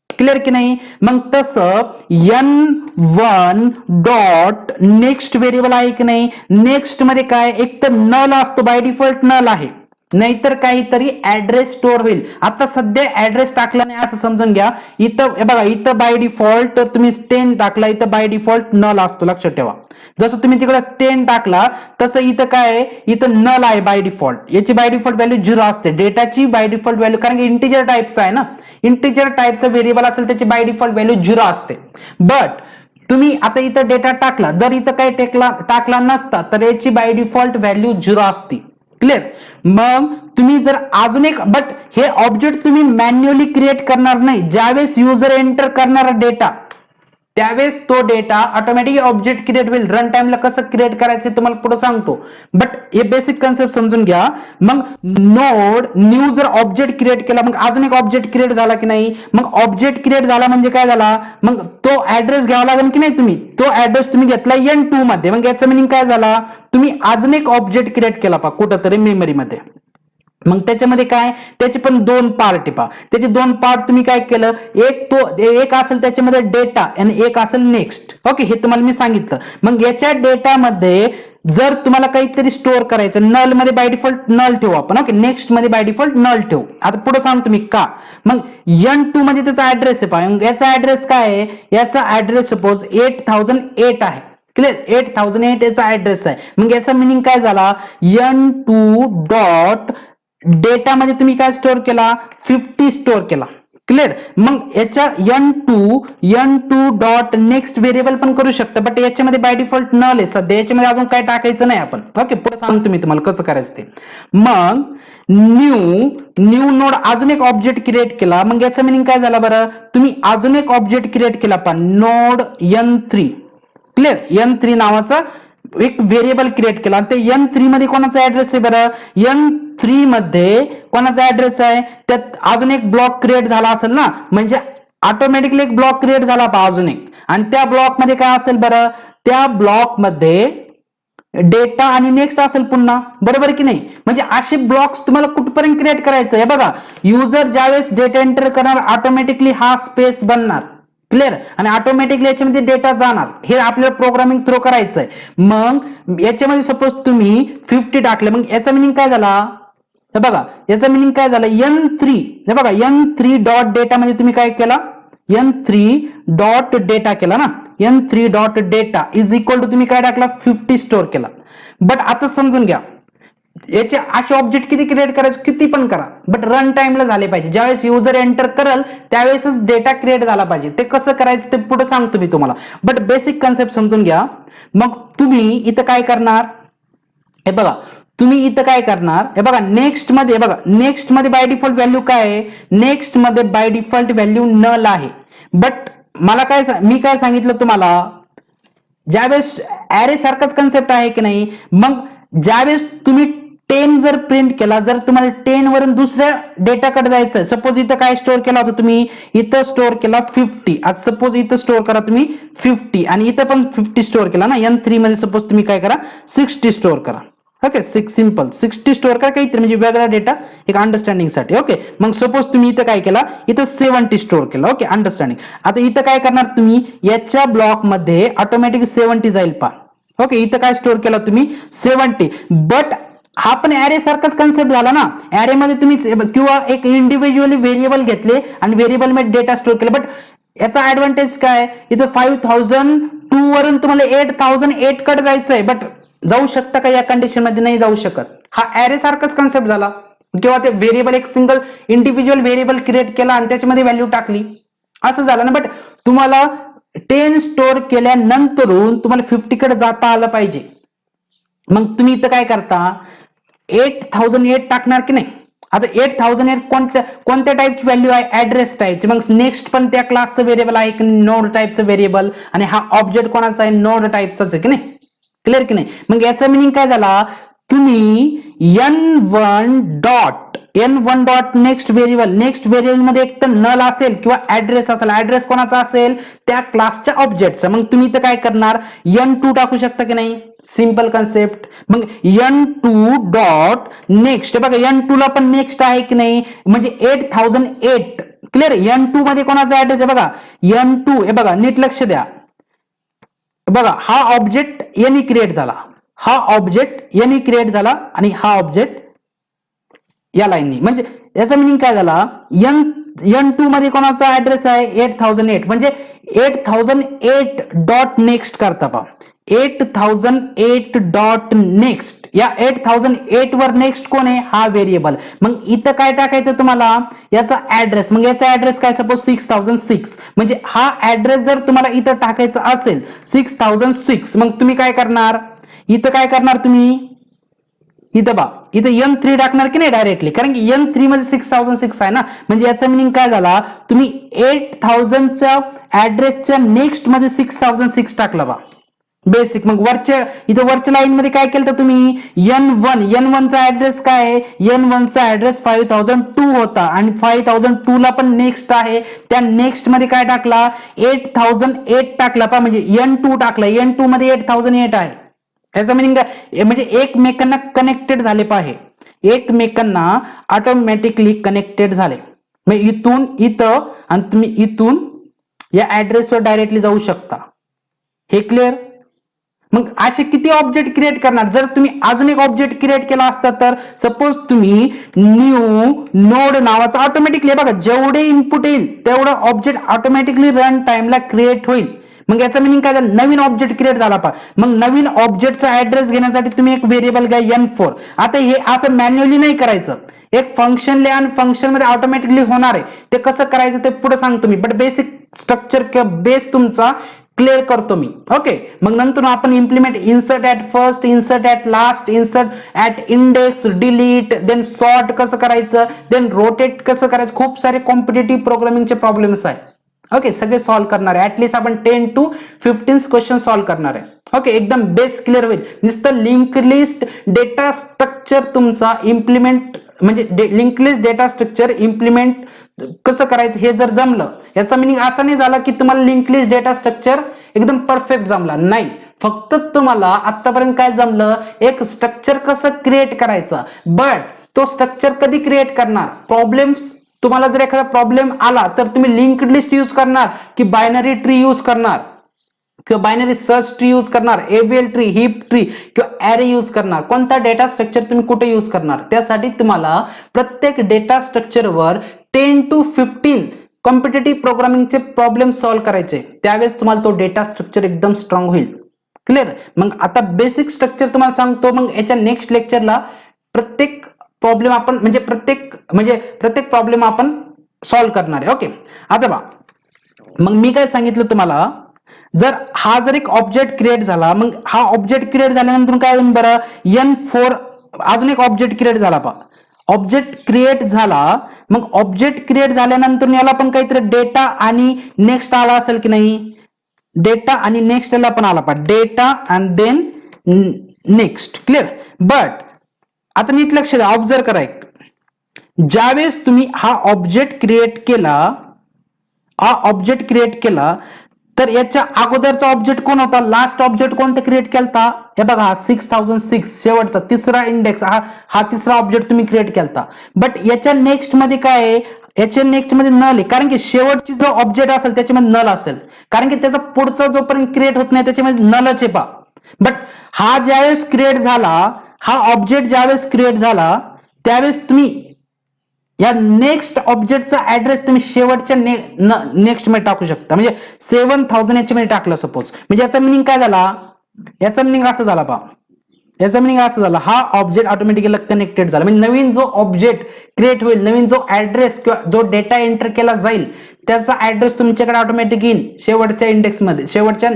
क्लिअर की नाही. मग तसं N1 डॉट नेक्स्ट व्हेरिएबल आहे की नाही, नेक्स्ट मध्ये काय एक तर नल असतो, बाय डिफॉल्ट नल आहे, नाहीतर काहीतरी ऍड्रेस स्टोअर होईल. आता सध्या ऍड्रेस टाकला नाही असं समजून घ्या. इथं बघा, इथं बाय डिफॉल्ट तुम्ही 10 टाकला, इथं बाय डिफॉल्ट नल असतो, लक्षात ठेवा. जसं तुम्ही तिकडे 10 टाकला तसं इथं काय आहे, इथं नल आहे बाय डिफॉल्ट. याची बाय डिफॉल्ट व्हॅल्यू 0 असते, डेटाची बाय डिफॉल्ट व्हॅल्यू, कारण की इंटिजर टाईपचा आहे ना, इंटिजर टाईपचा व्हेरिएबल असेल त्याची बाय डिफॉल्ट व्हॅल्यू 0 असते. बट तुम्ही आता इथं डेटा टाकला, जर इथं काय टाकला नसता तर याची बाय डिफॉल्ट व्हॅल्यू 0 असती. क्लिअर. मग तुम्ही जर अजून एक, बट हे ऑब्जेक्ट तुम्ही मॅन्युअली क्रिएट करणार नाही. ज्यावेळेस युजर एंटर करणार डेटा त्यावेळेस तो डेटा ऑटोमॅटिक ऑब्जेक्ट क्रिएट होईल. रन टाइमला कसं क्रिएट करायचं तुम्हाला पुढे सांगतो, बट हे बेसिक कन्सेप्ट समजून घ्या. मग नोड न्यू जर ऑब्जेक्ट क्रिएट केला, मग अजून एक ऑब्जेक्ट क्रिएट झाला की नाही. मग ऑब्जेक्ट क्रिएट झाला म्हणजे काय झाला, मग तो ऍड्रेस घ्यावा लागेल की नाही. तुम्ही तो ऍड्रेस तुम्ही घेतला N2 मध्ये, मग याचा मिनिंग काय झाला, तुम्ही अजून एक ऑब्जेक्ट क्रिएट केला पा कुठंतरी मेमरीमध्ये. मग त्याच्यामध्ये काय, त्याचे पण 2 पार्ट पहा. त्याचे 2 पार्ट तुम्ही काय केलं, एक असेल त्याच्यामध्ये डेटा आणि एक असेल नेक्स्ट. ओके, हे तुम्हाला मी सांगितलं. मग याच्या डेटामध्ये जर तुम्हाला काहीतरी स्टोअर करायचं, नल मध्ये बाय डिफॉल्ट नल ठेवू आपण. ओके, नेक्स्ट मध्ये बाय डिफॉल्ट नल ठेवू. आता पुढे सांगतो मी का. मग N2 मध्ये त्याचा ऍड्रेस आहे पहा. याचा ऍड्रेस काय आहे, याचा ऍड्रेस सपोज 8008 आहे. क्लिअर, 8008 याचा ऍड्रेस आहे. मग याचा मिनिंग काय झाला, N2 डॉट डेटामध्ये तुम्ही काय स्टोअर केला 50 स्टोअर केला. क्लिअर. मग याच्या n2 डॉट नेक्स्ट व्हेरिएबल पण करू शकता, बट याच्यामध्ये बाय डिफॉल्ट नल आहे सध्या, याच्यामध्ये अजून काय टाकायचं नाही आपण. ओके, पुढे सांगतो मी तुम्हाला कसं करायचं ते. मग न्यू नोड अजून एक ऑब्जेक्ट क्रिएट केला. मग याचं मिनिंग काय झालं बरं, तुम्ही अजून एक ऑब्जेक्ट क्रिएट केला पण नोड n3. क्लिअर. n3 नावाचा एक व्हेरिएबल क्रिएट केला. ते n3 मध्ये कोणाचा ऍड्रेस आहे बरं, n3 मध्ये कोणाचा ऍड्रेस आहे, त्यात अजून एक ब्लॉक क्रिएट झाला असेल ना, म्हणजे ऑटोमॅटिकली एक ब्लॉक क्रिएट झाला अजून एक. आणि त्या ब्लॉक मध्ये काय असेल बरं, त्या ब्लॉक मध्ये डेटा आणि नेक्स्ट असेल पुन्हा, बरोबर की नाही. म्हणजे असे ब्लॉक्स तुम्हाला कुठपर्यंत क्रिएट करायचं आहे बघा. युजर ज्यावेळेस डेटा एंटर करणार ऑटोमॅटिकली हा स्पेस बनणार. क्लिअर. आणि ऑटोमॅटिकली याच्यामध्ये डेटा जाणार. हे आपल्याला प्रोग्रामिंग थ्रू करायचं आहे. मग याच्यामध्ये सपोज तुम्ही 50 टाकले, मग याचा मिनिंग काय झाला, हे बघा याचा मिनिंग काय झालं, n3 हे बघा n3 डॉट डेटा मध्ये तुम्ही काय केला, n3 डॉट डेटा केला ना, n3 dot data is equal to तुम्ही काय टाकला 50 स्टोअर केला. बट आता समजून घ्या, याचे असे ऑब्जेक्ट किती क्रिएट करायचे, किती पण करा, बट रन टाइमला झाले पाहिजे. ज्यावेळेस युजर एंटर करेल त्यावेळेसच डेटा क्रिएट झाला पाहिजे. ते कसं करायचं ते पुढे सांगतो मी तुम्हाला, बट बेसिक कन्सेप्ट समजून घ्या. मग तुम्ही इथं काय करणार, हे बघा तुम्ही इथं काय करणार, हे बघा नेक्स्ट मध्ये, बघा नेक्स्ट मध्ये बाय डिफॉल्ट व्हॅल्यू काय आहे, नेक्स्ट मध्ये बाय डिफॉल्ट व्हॅल्यू नल आहे. बट मला काय मी काय सांगितलं तुम्हाला, ज्यावेळेस ऍरे सारखाच कन्सेप्ट आहे की नाही. मग ज्यावेळेस तुम्ही 10 जर प्रिंट केला, जर तुम्हाला 10 वरून दुसऱ्या डेटाकडे जायचं, सपोज इथं काय स्टोअर केला होता तुम्ही, इथं स्टोअर केला 50. आज सपोज इथं स्टोअर करा तुम्ही 50 आणि इथं पण 50 स्टोअर केला ना, n3 मध्ये सपोज तुम्ही काय करा 60 स्टोअर करा. ओके, सिंपल 60 स्टोअर करा काहीतरी, म्हणजे वेगळा डेटा एक अंडरस्टँडिंग साठी. ओके, मग सपोज तुम्ही इथं काय केला, इथं 70 स्टोअर केला. Okay, understanding. आता इथं काय करणार तुम्ही, याच्या ब्लॉक मध्ये ऑटोमॅटिक 70 जाईल पा. ओके, इथं काय स्टोअर केला तुम्ही 70. बट हा पण ऍरे सारखाच कन्सेप्ट झाला ना. ऍरे मध्ये तुम्ही किंवा एक इंडिव्हिज्युअली व्हेरिएबल घेतले आणि व्हेरिएबल मध्ये डेटा स्टोअर केला. बट याचा ऍडव्हान्टेज काय, इथं 5002 वरून तुम्हाला 8008 कडे जायचंय, बट जाऊ शकता का या कंडिशन मध्ये, नाही जाऊ शकत. हा ऍरे सारखाच कन्सेप्ट झाला. किंवा ते व्हेरिएबल एक सिंगल इंडिव्हिज्युअल व्हेरिएबल क्रिएट केला आणि त्याच्यामध्ये व्हॅल्यू टाकली, असं झालं ना. बट तुम्हाला 10 स्टोअर केल्यानंतरून तुम्हाला 50 कडे जाता आलं पाहिजे. मग तुम्ही इथं काय करता, 8008 टाकणार की नाही. आता 8008 कोणत्या टाईपची व्हॅल्यू आहे, ऍड्रेस टाईपची. मग नेक्स्ट पण त्या क्लासचं व्हेरिएबल आहे की नोड टाईपचं व्हेरिएबल, आणि हा ऑब्जेक्ट कोणाचा आहे, नोड टाईपचाच आहे की नाही. क्लिअर की नाही. मग याचा मिनिंग काय झाला, तुम्ही n1 डॉट नेक्स्ट व्हेरिएबल मध्ये एक तर नल असेल किंवा ऍड्रेस असेल. ऍड्रेस कोणाचा असेल, त्या क्लासच्या ऑब्जेक्टचा. मग तुम्ही इथं काय करणार, n2 टाकू शकता की नाही, सिंपल कन्सेप्ट. मग n2 डॉट नेक्स्ट, बघा n2 ला पण नेक्स्ट आहे की नाही, म्हणजे 8008. क्लिअर. n2 मध्ये कोणाचा ऍड्रेस आहे बघा, n2 हे बघा नीट लक्ष द्या. बघा हा ऑब्जेक्ट यांनी क्रिएट झाला, हा ऑब्जेक्ट यांनी क्रिएट झाला आणि हा ऑब्जेक्ट या लाईननी. म्हणजे याचा मिनिंग काय झाला, n2 मध्ये कोणाचा ऍड्रेस आहे 8008, म्हणजे 8008 डॉट नेक्स्ट करता पहा, 8008 डॉट नेक्स्ट. या 8008 वर नेक्स्ट कोण आहे, हा व्हेरिएबल. मग इथं काय टाकायचं तुम्हाला, याचा ऍड्रेस. मग याचा ऍड्रेस काय, सपोज 6006. म्हणजे हा ऍड्रेस जर तुम्हाला इथं टाकायचा असेल 6006, मग तुम्ही काय करणार, इथं काय करणार तुम्ही, इथं बा इथं n3 टाकणार की नाही डायरेक्टली, कारण की n3 मध्ये 6006 आहे ना. म्हणजे याचा मिनिंग काय झाला, तुम्ही 8000 च्या ऍड्रेसच्या नेक्स्ट मध्ये 6006 टाकला बा बेसिक. मग वरच्या लाईन मध्ये काय केलं तर तुम्ही n1 चा ऍड्रेस काय आहे, n1 चा ऍड्रेस 5002 होता आणि 5002 ला पण नेक्स्ट आहे. त्या नेक्स्ट मध्ये काय टाकला, 8008 टाकला पा, म्हणजे n2 टाकला, n2 मध्ये 8008 आहे. याचा मिनिंग काय, म्हणजे एकमेकांना कनेक्टेड झाले पाहिजे, एकमेकांना ऑटोमॅटिकली कनेक्टेड झाले. मग इथून इथं आणि तुम्ही इथून या ऍड्रेसवर डायरेक्टली जाऊ शकता. हे क्लिअर. मग असे किती ऑब्जेक्ट क्रिएट करणार, जर तुम्ही अजून एक ऑब्जेक्ट क्रिएट केला असता तर, सपोज तुम्ही न्यू नोड नावाचा ऑटोमॅटिकली, बघा जेवढे इनपुट येईल तेवढं ऑब्जेक्ट ऑटोमॅटिकली रन टाइमला क्रिएट होईल. मग याचा मिनिंग काय झालं, नवीन ऑब्जेक्ट क्रिएट झाला पा. मग नवीन ऑब्जेक्टचा ऍड्रेस घेण्यासाठी तुम्ही एक व्हेरिएबल घ्या n4. आता हे असं मॅन्युअली नाही करायचं, एक फंक्शन लिहा आणि फंक्शन मध्ये ऑटोमॅटिकली होणार आहे. ते कसं करायचं ते पुढे सांगतो मी, बट बेसिक स्ट्रक्चर किंवा बेस तुमचा क्लिअर करतो मी. ओके, मग नंतर आपण implement insert at first, insert at last, insert at index, delete, then sort कसं करायचं, देन रोटेट कसं करायचं. खूप सारे कॉम्पिटेटिव्ह प्रोग्रामिंगचे प्रॉब्लेम्स आहे. ओके, सगळे सॉल्व्ह करणार आहे. ऍटलीस्ट आपण 10 to 15 क्वेश्चन सॉल्व्ह करणार आहे. ओके, एकदम बेस क्लिअर होईल. नुसतं लिंक लिस्ट डेटा स्ट्रक्चर तुमचा इम्प्लिमेंट म्हणजे link list data structure implement कसं करायचं हे जर जमलं, याचा मिनिंग असा नाही झाला की तुम्हाला लिंक लिस्ट डेटा स्ट्रक्चर एकदम परफेक्ट जमला नाही. फक्त तुम्हाला आतापर्यंत काय जमलं, एक स्ट्रक्चर कसं क्रिएट करायचं. बट तो स्ट्रक्चर कधी क्रिएट करणार, प्रॉब्लेम्स तुम्हाला जर एखादा प्रॉब्लेम आला तर तुम्ही लिंक्ड लिस्ट यूज करणार की बायनरी ट्री यूज करणार किंवा बायनरी सर्च ट्री यूज करणार, एव्हीएल ट्री, हीप ट्री किंवा ॲरे यूज करणार. कोणता डेटा स्ट्रक्चर तुम्ही कुठे यूज करणार, त्यासाठी तुम्हाला प्रत्येक डेटा स्ट्रक्चरवर 10 to 15 कॉम्पिटेटिव्ह प्रोग्रामिंगचे प्रॉब्लेम सॉल्व्ह करायचे. त्यावेळेस तुम्हाला तो डेटा स्ट्रक्चर एकदम स्ट्रॉंग होईल. क्लिअर. मग आता बेसिक स्ट्रक्चर तुम्हाला सांगतो. मग याच्या नेक्स्ट लेक्चरला प्रत्येक प्रॉब्लेम आपण म्हणजे प्रत्येक प्रॉब्लेम आपण सॉल्व्ह करणार आहे. ओके, आता बा मग मी काय सांगितलं तुम्हाला, जर एक ऑब्जेक्ट क्रिएट झाला, मग हा ऑब्जेक्ट क्रिएट झाल्यानंतर काय होईल बरं, N4 अजून एक ऑब्जेक्ट क्रिएट झाला. पा ऑब्जेक्ट क्रिएट झाला, मग ऑब्जेक्ट क्रिएट झाल्यानंतर याला पण काहीतरी डेटा आणि नेक्स्ट आला असेल की नाही, डेटा आणि नेक्स्ट याला पण आला. पा data and then next. Clear. But आता नीट लक्ष द्या, ऑब्झर्व करा. एक ज्यावेळेस तुम्ही हा ऑब्जेक्ट क्रिएट केला तर याच्या अगोदरचा ऑब्जेक्ट कोण होता, लास्ट ऑब्जेक्ट कोणता क्रिएट केलता, हे बघा 6006 शेवटचा तिसरा इंडेक्स, हा तिसरा ऑब्जेक्ट तुम्ही क्रिएट केलता. बट याच्या नेक्स्ट मध्ये काय आहे, याच्या नेक्स्ट मध्ये नल आहे, कारण की शेवटची जो ऑब्जेक्ट असेल त्याच्यामध्ये नल असेल, कारण की त्याचा पुढचा जोपर्यंत क्रिएट होत नाही त्याच्यामध्ये नलच आहे. पा बट हा ज्यावेळेस क्रिएट झाला, हा ऑब्जेक्ट ज्यावेळेस क्रिएट झाला त्यावेळेस तुम्ही या नेक्स्ट ऑब्जेक्टचा ऍड्रेस तुम्ही शेवटच्या नेक्स्ट मध्ये टाकू शकता. म्हणजे 7000 याच्यामध्ये टाकलं सपोज, म्हणजे याचा मिनिंग काय झाला, याचा मिनिंग असं झाला. पा याचा मिनिंग असं झाला, हा ऑब्जेक्ट ऑटोमॅटिकली कनेक्टेड झाला. म्हणजे नवीन जो ऑब्जेक्ट क्रिएट होईल, नवीन जो ऍड्रेस किंवा जो डेटा एंटर केला जाईल त्याचा ऍड्रेस तुमच्याकडे ऑटोमॅटिक येईल शेवटच्या इंडेक्समध्ये, शेवटच्या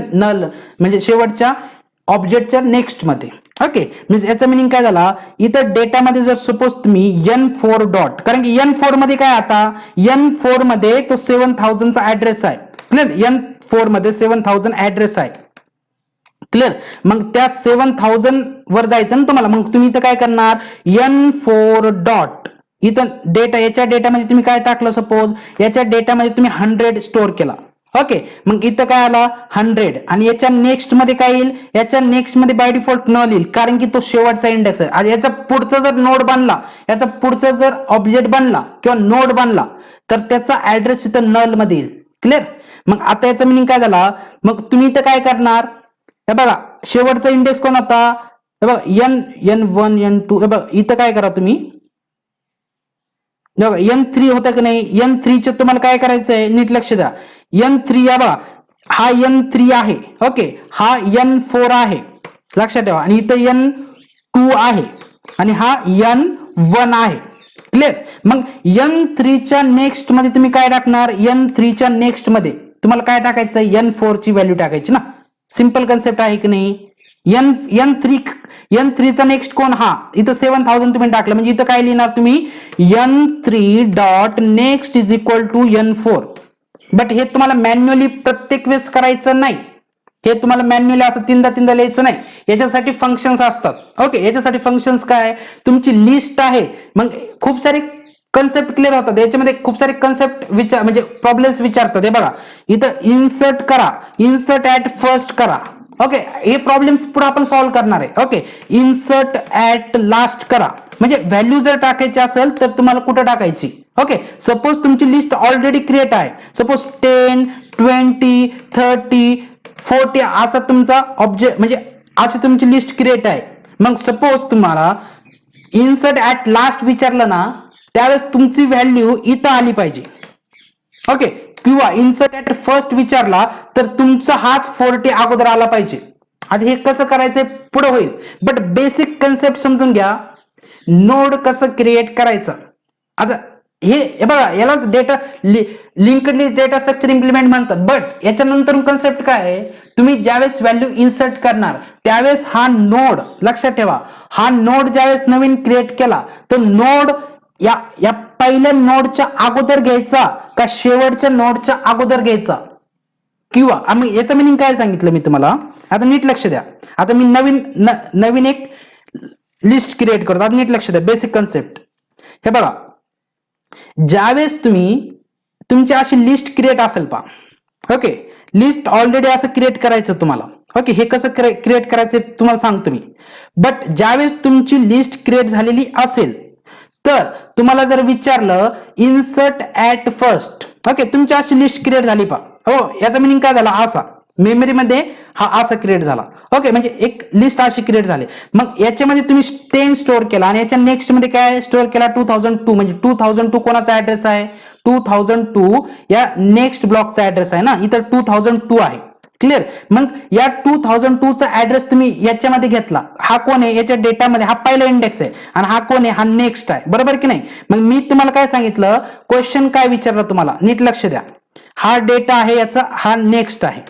म्हणजे शेवटच्या ऑब्जेक्टच्या नेक्स्ट मध्ये. ओके, म्हणजे याचा मिनिंग काय झाला, इथं डेटामध्ये जर सपोज तुम्ही N4 डॉट, कारण की N4 मध्ये काय, आता N4 मध्ये तो 7000 चा ऍड्रेस आहे. क्लिअर. N4 मध्ये 7000 ऍड्रेस आहे. क्लिअर. मग त्या 7000 वर जायचं ना तुम्हाला, मग तुम्ही इथं काय करणार, N4 डॉट, इथं डेटा, याच्या डेटामध्ये तुम्ही काय टाकलं, सपोज याच्या डेटामध्ये तुम्ही 100 स्टोअर केला. ओके, मग इथं काय आला 100 आणि याच्या नेक्स्ट मध्ये काय येईल, याच्या नेक्स्ट मध्ये बाय डिफॉल्ट नल येईल, कारण की तो शेवटचा इंडेक्स आहे. आणि याचा पुढचा जर नोड बनला, याचा पुढचा जर ऑब्जेक्ट बनला किंवा नोड बनला तर त्याचा ऍड्रेस इथं नल मध्ये येईल. क्लिअर. मग आता याचा मिनिंग काय झाला, मग तुम्ही इथं काय करणार, हे बघा शेवटचा इंडेक्स कोण होता, हे बघा N1 N2, हे बघा इथं काय करा तुम्ही, N3 होता की नाही, N3 चे तुम्हाला काय करायचंय, नीट लक्ष द्या. N3 या बघा, हा N3 आहे. ओके, हा N4 आहे, लक्षात ठेवा. आणि इथं N2 आहे आणि हा N1 आहे. क्लिअर. मग N3 च्या नेक्स्ट मध्ये तुम्ही काय टाकणार, N3 च्या नेक्स्ट मध्ये तुम्हाला काय टाकायचं, N4 ची व्हॅल्यू टाकायची ना. सिंपल कन्सेप्ट आहे की नाही. N3 चा नेक्स्ट कोण, हा इथं 7000 तुम्ही टाकलं, म्हणजे इथं काय लिहिणार तुम्ही, N3 dot next is equal to N4. But हे तुम्हाला मॅन्युअली प्रत्येक वेळेस करायचं नाही, हे तुम्हाला मॅन्युअली असं तीनदा लिहायचं नाही. याच्यासाठी फंक्शन्स असतात. ओके, याच्यासाठी फंक्शन्स काय, तुमची लिस्ट आहे, मग खूप सारे कन्सेप्ट क्लिअर होतात याच्यामध्ये, खूप सारे कन्सेप्ट म्हणजे प्रॉब्लेम्स विचारतात. हे बघा इथं इन्सर्ट करा, इन्सर्ट ऍट फर्स्ट करा. ओके, हे प्रॉब्लेम्स पुढे आपण सॉल्व्ह करणार आहे. ओके, इन्सर्ट ऍट लास्ट करा, म्हणजे व्हॅल्यू जर टाकायची असेल तर तुम्हाला कुठे टाकायची. ओके, सपोज तुमची लिस्ट ऑलरेडी क्रिएट आहे, सपोज 10 20 30 40 असा तुमचा ऑब्जेक्ट म्हणजे अशी तुमची लिस्ट क्रिएट आहे. मग सपोज तुम्हाला इन्सर्ट ऍट लास्ट विचारलं ना, त्यावेळेस तुमची व्हॅल्यू इथं आली पाहिजे. ओके, किंवा इन्सर्ट ऍट फर्स्ट विचारला तर तुमचा हाच 40 अगोदर आला पाहिजे. आता हे कसं करायचंय पुढे होईल, बट बेसिक कन्सेप्ट समजून घ्या. नोड कसं क्रिएट करायचं, आता हे बघा, यालाच data linked list data structure implement म्हणतात. बट याच्यानंतर कन्सेप्ट काय आहे, तुम्ही ज्यावेळेस व्हॅल्यू इन्सर्ट करणार त्यावेळेस हा नोड लक्षात ठेवा, हा नोड ज्यावेळेस नवीन क्रिएट केला तर नोड या पहिल्या नोडच्या अगोदर घ्यायचा का शेवटच्या नोडच्या अगोदर घ्यायचा, किंवा आम्ही याचं मिनिंग काय सांगितलं मी तुम्हाला, आता नीट लक्ष द्या. आता मी नवीन एक लिस्ट क्रिएट करतो, आता नीट लक्ष द्या. बेसिक कन्सेप्ट हे बघा, ज्यावेळेस तुमची अशी लिस्ट क्रिएट असेल पा, ओके, लिस्ट ऑलरेडी असं क्रिएट करायचं तुम्हाला. ओके, हे कसं क्रिएट करायचं तुम्हाला सांगतो मी. बट ज्यावेळेस तुमची लिस्ट क्रिएट झालेली असेल तर तुम्हाला जर विचारलं इन्सर्ट ऍट फर्स्ट, ओके, तुमची अशी लिस्ट क्रिएट झाली पा, हो, याचा मिनिंग काय झाला, असा मेमरीमध्ये हा असा क्रिएट झाला. ओके, म्हणजे एक लिस्ट अशी क्रिएट झाली. मग याच्यामध्ये तुम्ही 10 स्टोअर केला आणि याच्या नेक्स्ट मध्ये काय स्टोअर केला 2002, म्हणजे 2002 कोणाचा ऍड्रेस आहे, 2002 या नेक्स्ट ब्लॉकचा ऍड्रेस आहे ना, इथं 2002 आहे. क्लिअर. मग या 2002 चा ऍड्रेस तुम्ही याच्यामध्ये घेतला, हा कोण आहे याच्या डेटामध्ये, हा पहिला इंडेक्स आहे आणि हा कोण आहे, हा नेक्स्ट आहे, बरोबर की नाही. मग मी तुम्हाला काय सांगितलं, क्वेश्चन काय विचारला तुम्हाला, नीट लक्ष द्या. हा डेटा आहे याचा, हा नेक्स्ट आहे.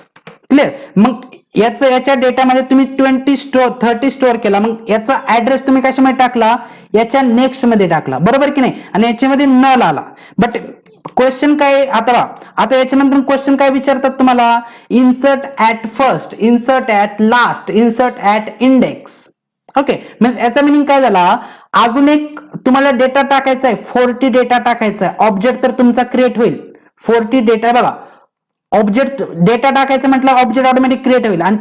क्लिअर. मग याच्या डेटामध्ये तुम्ही 30 स्टोअर केला, मग याचा ऍड्रेस तुम्ही कशामध्ये टाकला, याच्या नेक्स्ट मध्ये टाकला, बरोबर की नाही, आणि याच्यामध्ये नल आला. बट क्वेश्चन काय, आता याच्यानंतर क्वेश्चन काय विचारतात तुम्हाला, insert at first, insert at last, insert at index. Okay, म्हणजे याचा मिनिंग काय झाला, अजून एक तुम्हाला डेटा टाकायचा आहे, 40 डेटा टाकायचा आहे. ऑब्जेक्ट तर तुमचा क्रिएट होईल, 40 डेटा बघा, ऑब्जेक्ट डेटा टाकायचं म्हटलं ऑब्जेक्ट ऑटोमॅटिक क्रिएट होईल आणि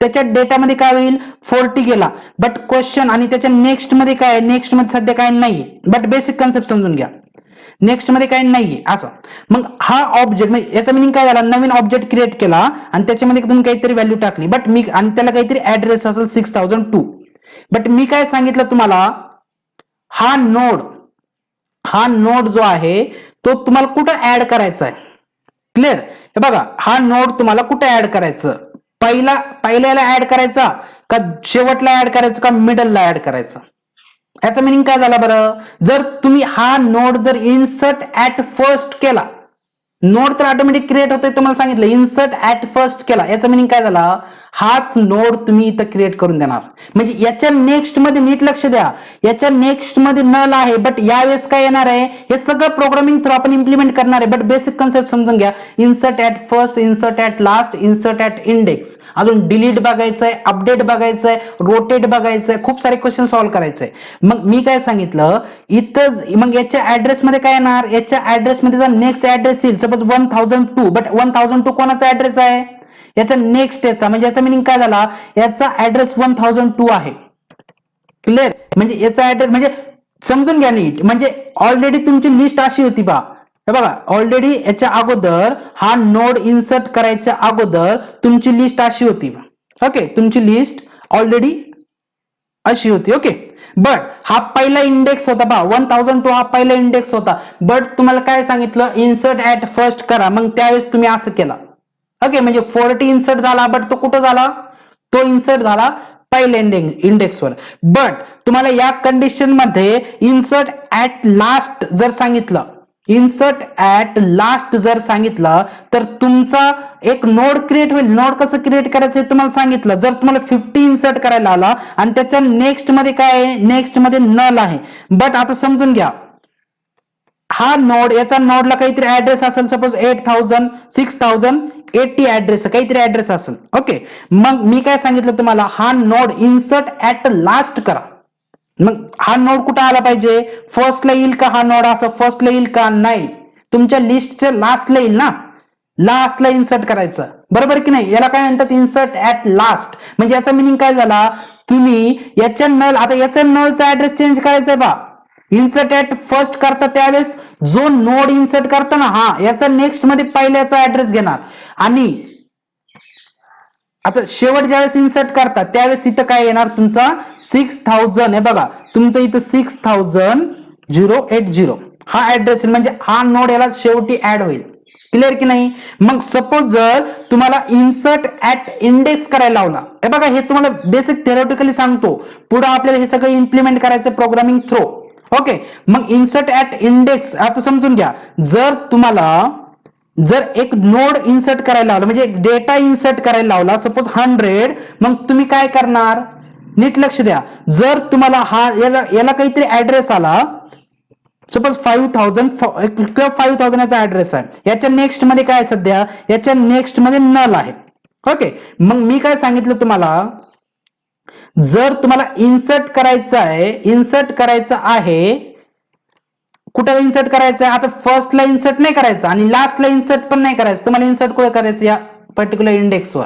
त्याच्या डेटामध्ये काय होईल 40 गेला. बट क्वेश्चन आणि त्याच्या नेक्स्ट मध्ये काय, नेक्स्ट मध्ये सध्या काय नाहीये. बट बेसिक कन्सेप्ट समजून घ्या, नेक्स्ट मध्ये काही नाहीये असं. मग हा ऑब्जेक्ट, याचा मिनिंग काय झाला, नवीन ऑब्जेक्ट क्रिएट केला आणि त्याच्यामध्ये तुम्ही काहीतरी व्हॅल्यू टाकली, बट मी आणि त्याला काहीतरी ऍड्रेस असेल 6002. बट मी काय सांगितलं तुम्हाला, हा नोड जो आहे तो तुम्हाला कुठं ऍड करायचा आहे. क्लिअर. हे बघा, हा नोड तुम्हाला कुठे ऍड करायचं, पहिल्याला ऍड करायचा का शेवटला ऍड करायचं का मिडलला ऍड करायचं. याचा मिनिंग काय झाला बरं, जर तुम्ही हा नोड जर इन्सर्ट ऍट फर्स्ट केला, नोड तर ऑटोमॅटिक क्रिएट होतोय, तुम्हाला सांगितलं इन्सर्ट ऍट फर्स्ट केला, याचा मिनिंग काय झाला, हाच नोड तुम्ही इथं क्रिएट करून देणार. म्हणजे याच्या नेक्स्ट मध्ये नीट लक्ष द्या, याच्या नेक्स्ट मध्ये नल आहे, बट यावेळेस काय येणार आहे, हे सगळं प्रोग्रामिंग थ्रू आपण इम्प्लिमेंट करणार आहे. बट बेसिक कन्सेप्ट समजून घ्या, insert at first, insert at last, insert at index, अजून डिलीट बघायचंय, अपडेट बघायचंय, रोटेट बघायचंय, खूप सारे क्वेश्चन सॉल्व्ह करायचंय. मग मी काय सांगितलं इथं, मग याच्या ऍड्रेस मध्ये काय येणार, याच्या ऍड्रेस मध्ये जर नेक्स्ट ऍड्रेस येईल सपोज 1002, बट 1002 कोणाचा ऍड्रेस आहे, याचा नेक्स्ट याचा, म्हणजे याचा मिनिंग काय झाला, याचा ऍड्रेस 1002 आहे. क्लिअर. म्हणजे याचा ऍड्रेस म्हणजे समजून घ्या नीट, म्हणजे ऑलरेडी तुमची लिस्ट अशी होती बा, हे बघा, ऑलरेडी याच्या अगोदर हा नोड इन्सर्ट करायच्या अगोदर तुमची लिस्ट अशी होती. ओके, तुमची लिस्ट ऑलरेडी अशी होती. ओके, बट हा पहिला इंडेक्स होता बा, 1002 हा पहिला इंडेक्स होता. बट तुम्हाला काय सांगितलं, इन्सर्ट ऍट फर्स्ट करा, मग त्यावेळेस तुम्ही असं केला. ओके, म्हणजे 40 इन्सर्ट झाला, बट तो कुठं झाला, तो इन्सर्ट झाला पहिल्या इंडेक्सवर. बट तुम्हाला या कंडिशन मध्ये इन्सर्ट ऍट लास्ट जर सांगितलं, इन्सर्ट ऍट लास्ट जर सांगितलं तर तुमचा एक नोड क्रिएट होईल. नोड कसं क्रिएट करायचं हे तुम्हाला सांगितलं. जर तुम्हाला 50 इन्सर्ट करायला आला आणि त्याच्या नेक्स्ट मध्ये काय आहे, नेक्स्ट मध्ये नल आहे. बट आता समजून घ्या, हा नोड, याचा नोडला काहीतरी ऍड्रेस असेल, सपोज 8000, 6080 ऍड्रेस, काहीतरी ऍड्रेस असेल. ओके, मग मी काय सांगितलं तुम्हाला, हा नोड इन्सर्ट ऍट लास्ट करा. मग हा नोड कुठं आला पाहिजे, फर्स्टला येईल का हा नोड, असं फर्स्टला येईल का, नाही, तुमच्या लिस्टच्या लास्टला येईल ना, लास्टला इन्सर्ट करायचं, बरोबर की नाही. याला काय म्हणतात, इन्सर्ट ऍट लास्ट. म्हणजे याचा मिनिंग काय झाला, तुम्ही याच्या नल, आता याचा नलचा ऍड्रेस चेंज करायचा आहे बा, इन्सर्ट ऍट फर्स्ट करता त्यावेळेस जो नोड इन्सर्ट करता ना, हा याचा नेक्स्ट मध्ये पहिल्याचा ऍड्रेस घेणार, आणि आता शेवट ज्यावेळेस इन्सर्ट करता त्यावेळेस इथं काय येणार, तुमचा 6000, हे बघा तुमचं इथं 6080 हा ऍड्रेस, म्हणजे हा नोड याला शेवटी ऍड होईल. क्लिअर की नाही. मग सपोज जर तुम्हाला इन्सर्ट ऍट इंडेक्स करायला लावला, हे बघा हे तुम्हाला बेसिक थेरोटिकली सांगतो, पुढे आपल्याला हे सगळं इम्प्लिमेंट करायचं प्रोग्रामिंग थ्रू. ओके, मग इन्सर्ट ऍट इंडेक्स आता समजून घ्या, जर एक नोड इन्सर्ट करायला लावला म्हणजे एक डेटा इन्सर्ट करायला लावला सपोज 100, मग तुम्ही काय करणार, नीट लक्ष द्या. जर तुम्हाला याला काहीतरी ऍड्रेस आला सपोज 5000 किंवा 5000 याचा ऍड्रेस आहे, याच्या नेक्स्ट मध्ये काय सध्या, याच्या नेक्स्ट मध्ये नल आहे. ओके, मग मी काय सांगितलं तुम्हाला, जर तुम्हाला इन्सर्ट करायचं आहे कुठे इन्सर्ट करायचं आहे, आता फर्स्टला इन्सर्ट नाही करायचं आणि लास्टला इन्सर्ट पण नाही करायचं, तुम्हाला इन्सर्ट कुठे करायचं, या पर्टिक्युलर इंडेक्सवर.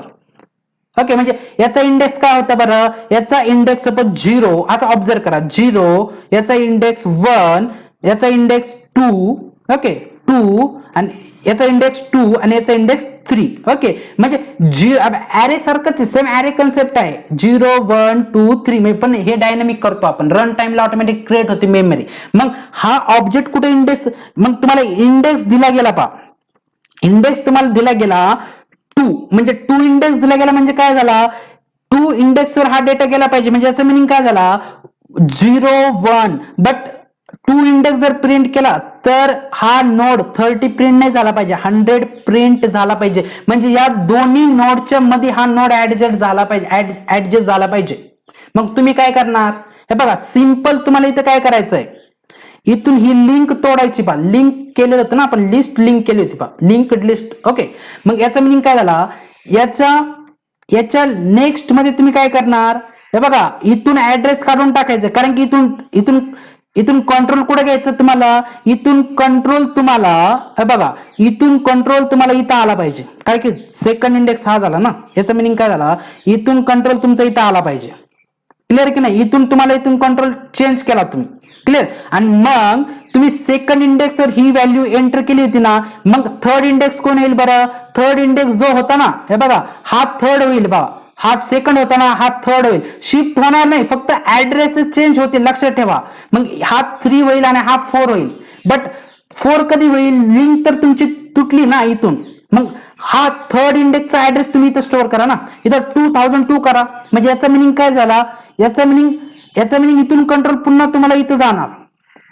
ओके, म्हणजे याचा इंडेक्स काय होता बरं, याचा इंडेक्स सपोज 0, आता ऑब्झर्व करा 0, याचा इंडेक्स 1, याचा इंडेक्स 2, ओके 2, आणि याचा इंडेक्स 2 आणि याचा इंडेक्स 3. ओके, म्हणजे ऍरे सारखं सेम ऍरे कन्सेप्ट आहे, 0 1 2 3, पण हे डायनामिक करतो आपण, रन टाइमला ऑटोमॅटिक क्रिएट होते मेमरी. मग हा ऑब्जेक्ट कुठे इंडेक्स, मग तुम्हाला इंडेक्स दिला गेला पा, इंडेक्स तुम्हाला दिला गेला 2, म्हणजे 2 इंडेक्स दिला गेला म्हणजे काय झाला, 2 इंडेक्सवर हा डेटा गेला पाहिजे, म्हणजे याचा मिनिंग काय झाला 0 1, बट 2 इंडेक्स जर प्रिंट केला तर हा नोड 30 प्रिंट नाही झाला पाहिजे, 100 प्रिंट झाला पाहिजे, म्हणजे या दोन्ही नोडच्या मध्ये हा नोड ऍडजस्ट झाला पाहिजे. मग तुम्ही काय करणार, हे बघा सिंपल, तुम्हाला इथं काय करायचंय, इथून ही लिंक तोडायची पा, लिंक केलेलं होतं ना आपण, लिस्ट लिंक केली होती पा, लिंक्ड लिस्ट. ओके, मग याचा मिनिंग काय झाला, याच्या नेक्स्ट मध्ये तुम्ही काय करणार, हे बघा इथून ऍड्रेस काढून टाकायचं, कारण की इथून कंट्रोल कुठे घ्यायचं तुम्हाला, इथून कंट्रोल तुम्हाला, हे बघा इथून कंट्रोल तुम्हाला इथं आला पाहिजे, कारण की सेकंड इंडेक्स हा झाला ना, याचा मिनिंग काय झाला, इथून कंट्रोल तुमचा इथं आला पाहिजे. क्लिअर की नाही, इथून कंट्रोल चेंज केला तुम्ही, क्लिअर. आणि मग तुम्ही सेकंड इंडेक्सवर ही व्हॅल्यू एंटर केली होती ना, मग थर्ड इंडेक्स कोण येईल बरं, थर्ड इंडेक्स जो होता ना, हे बघा हा थर्ड होईल बघा, हा सेकंड होता ना, हा थर्ड होईल, शिफ्ट होणार नाही, फक्त ऍड्रेसेस चेंज होतील, लक्षात ठेवा. मग हा 3 होईल आणि हा 4 होईल, बट 4 कधी होईल, लिंक तर तुमची तुटली ना इथून, मग हा थर्ड इंडेक्सचा ऍड्रेस तुम्ही इथं स्टोअर करा ना, इथं 2002 करा, म्हणजे याचा मिनिंग काय झाला, याचा मिनिंग इथून कंट्रोल पुन्हा तुम्हाला इथं जाणार,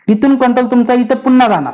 इथून कंट्रोल तुमचा इथं पुन्हा जाणार.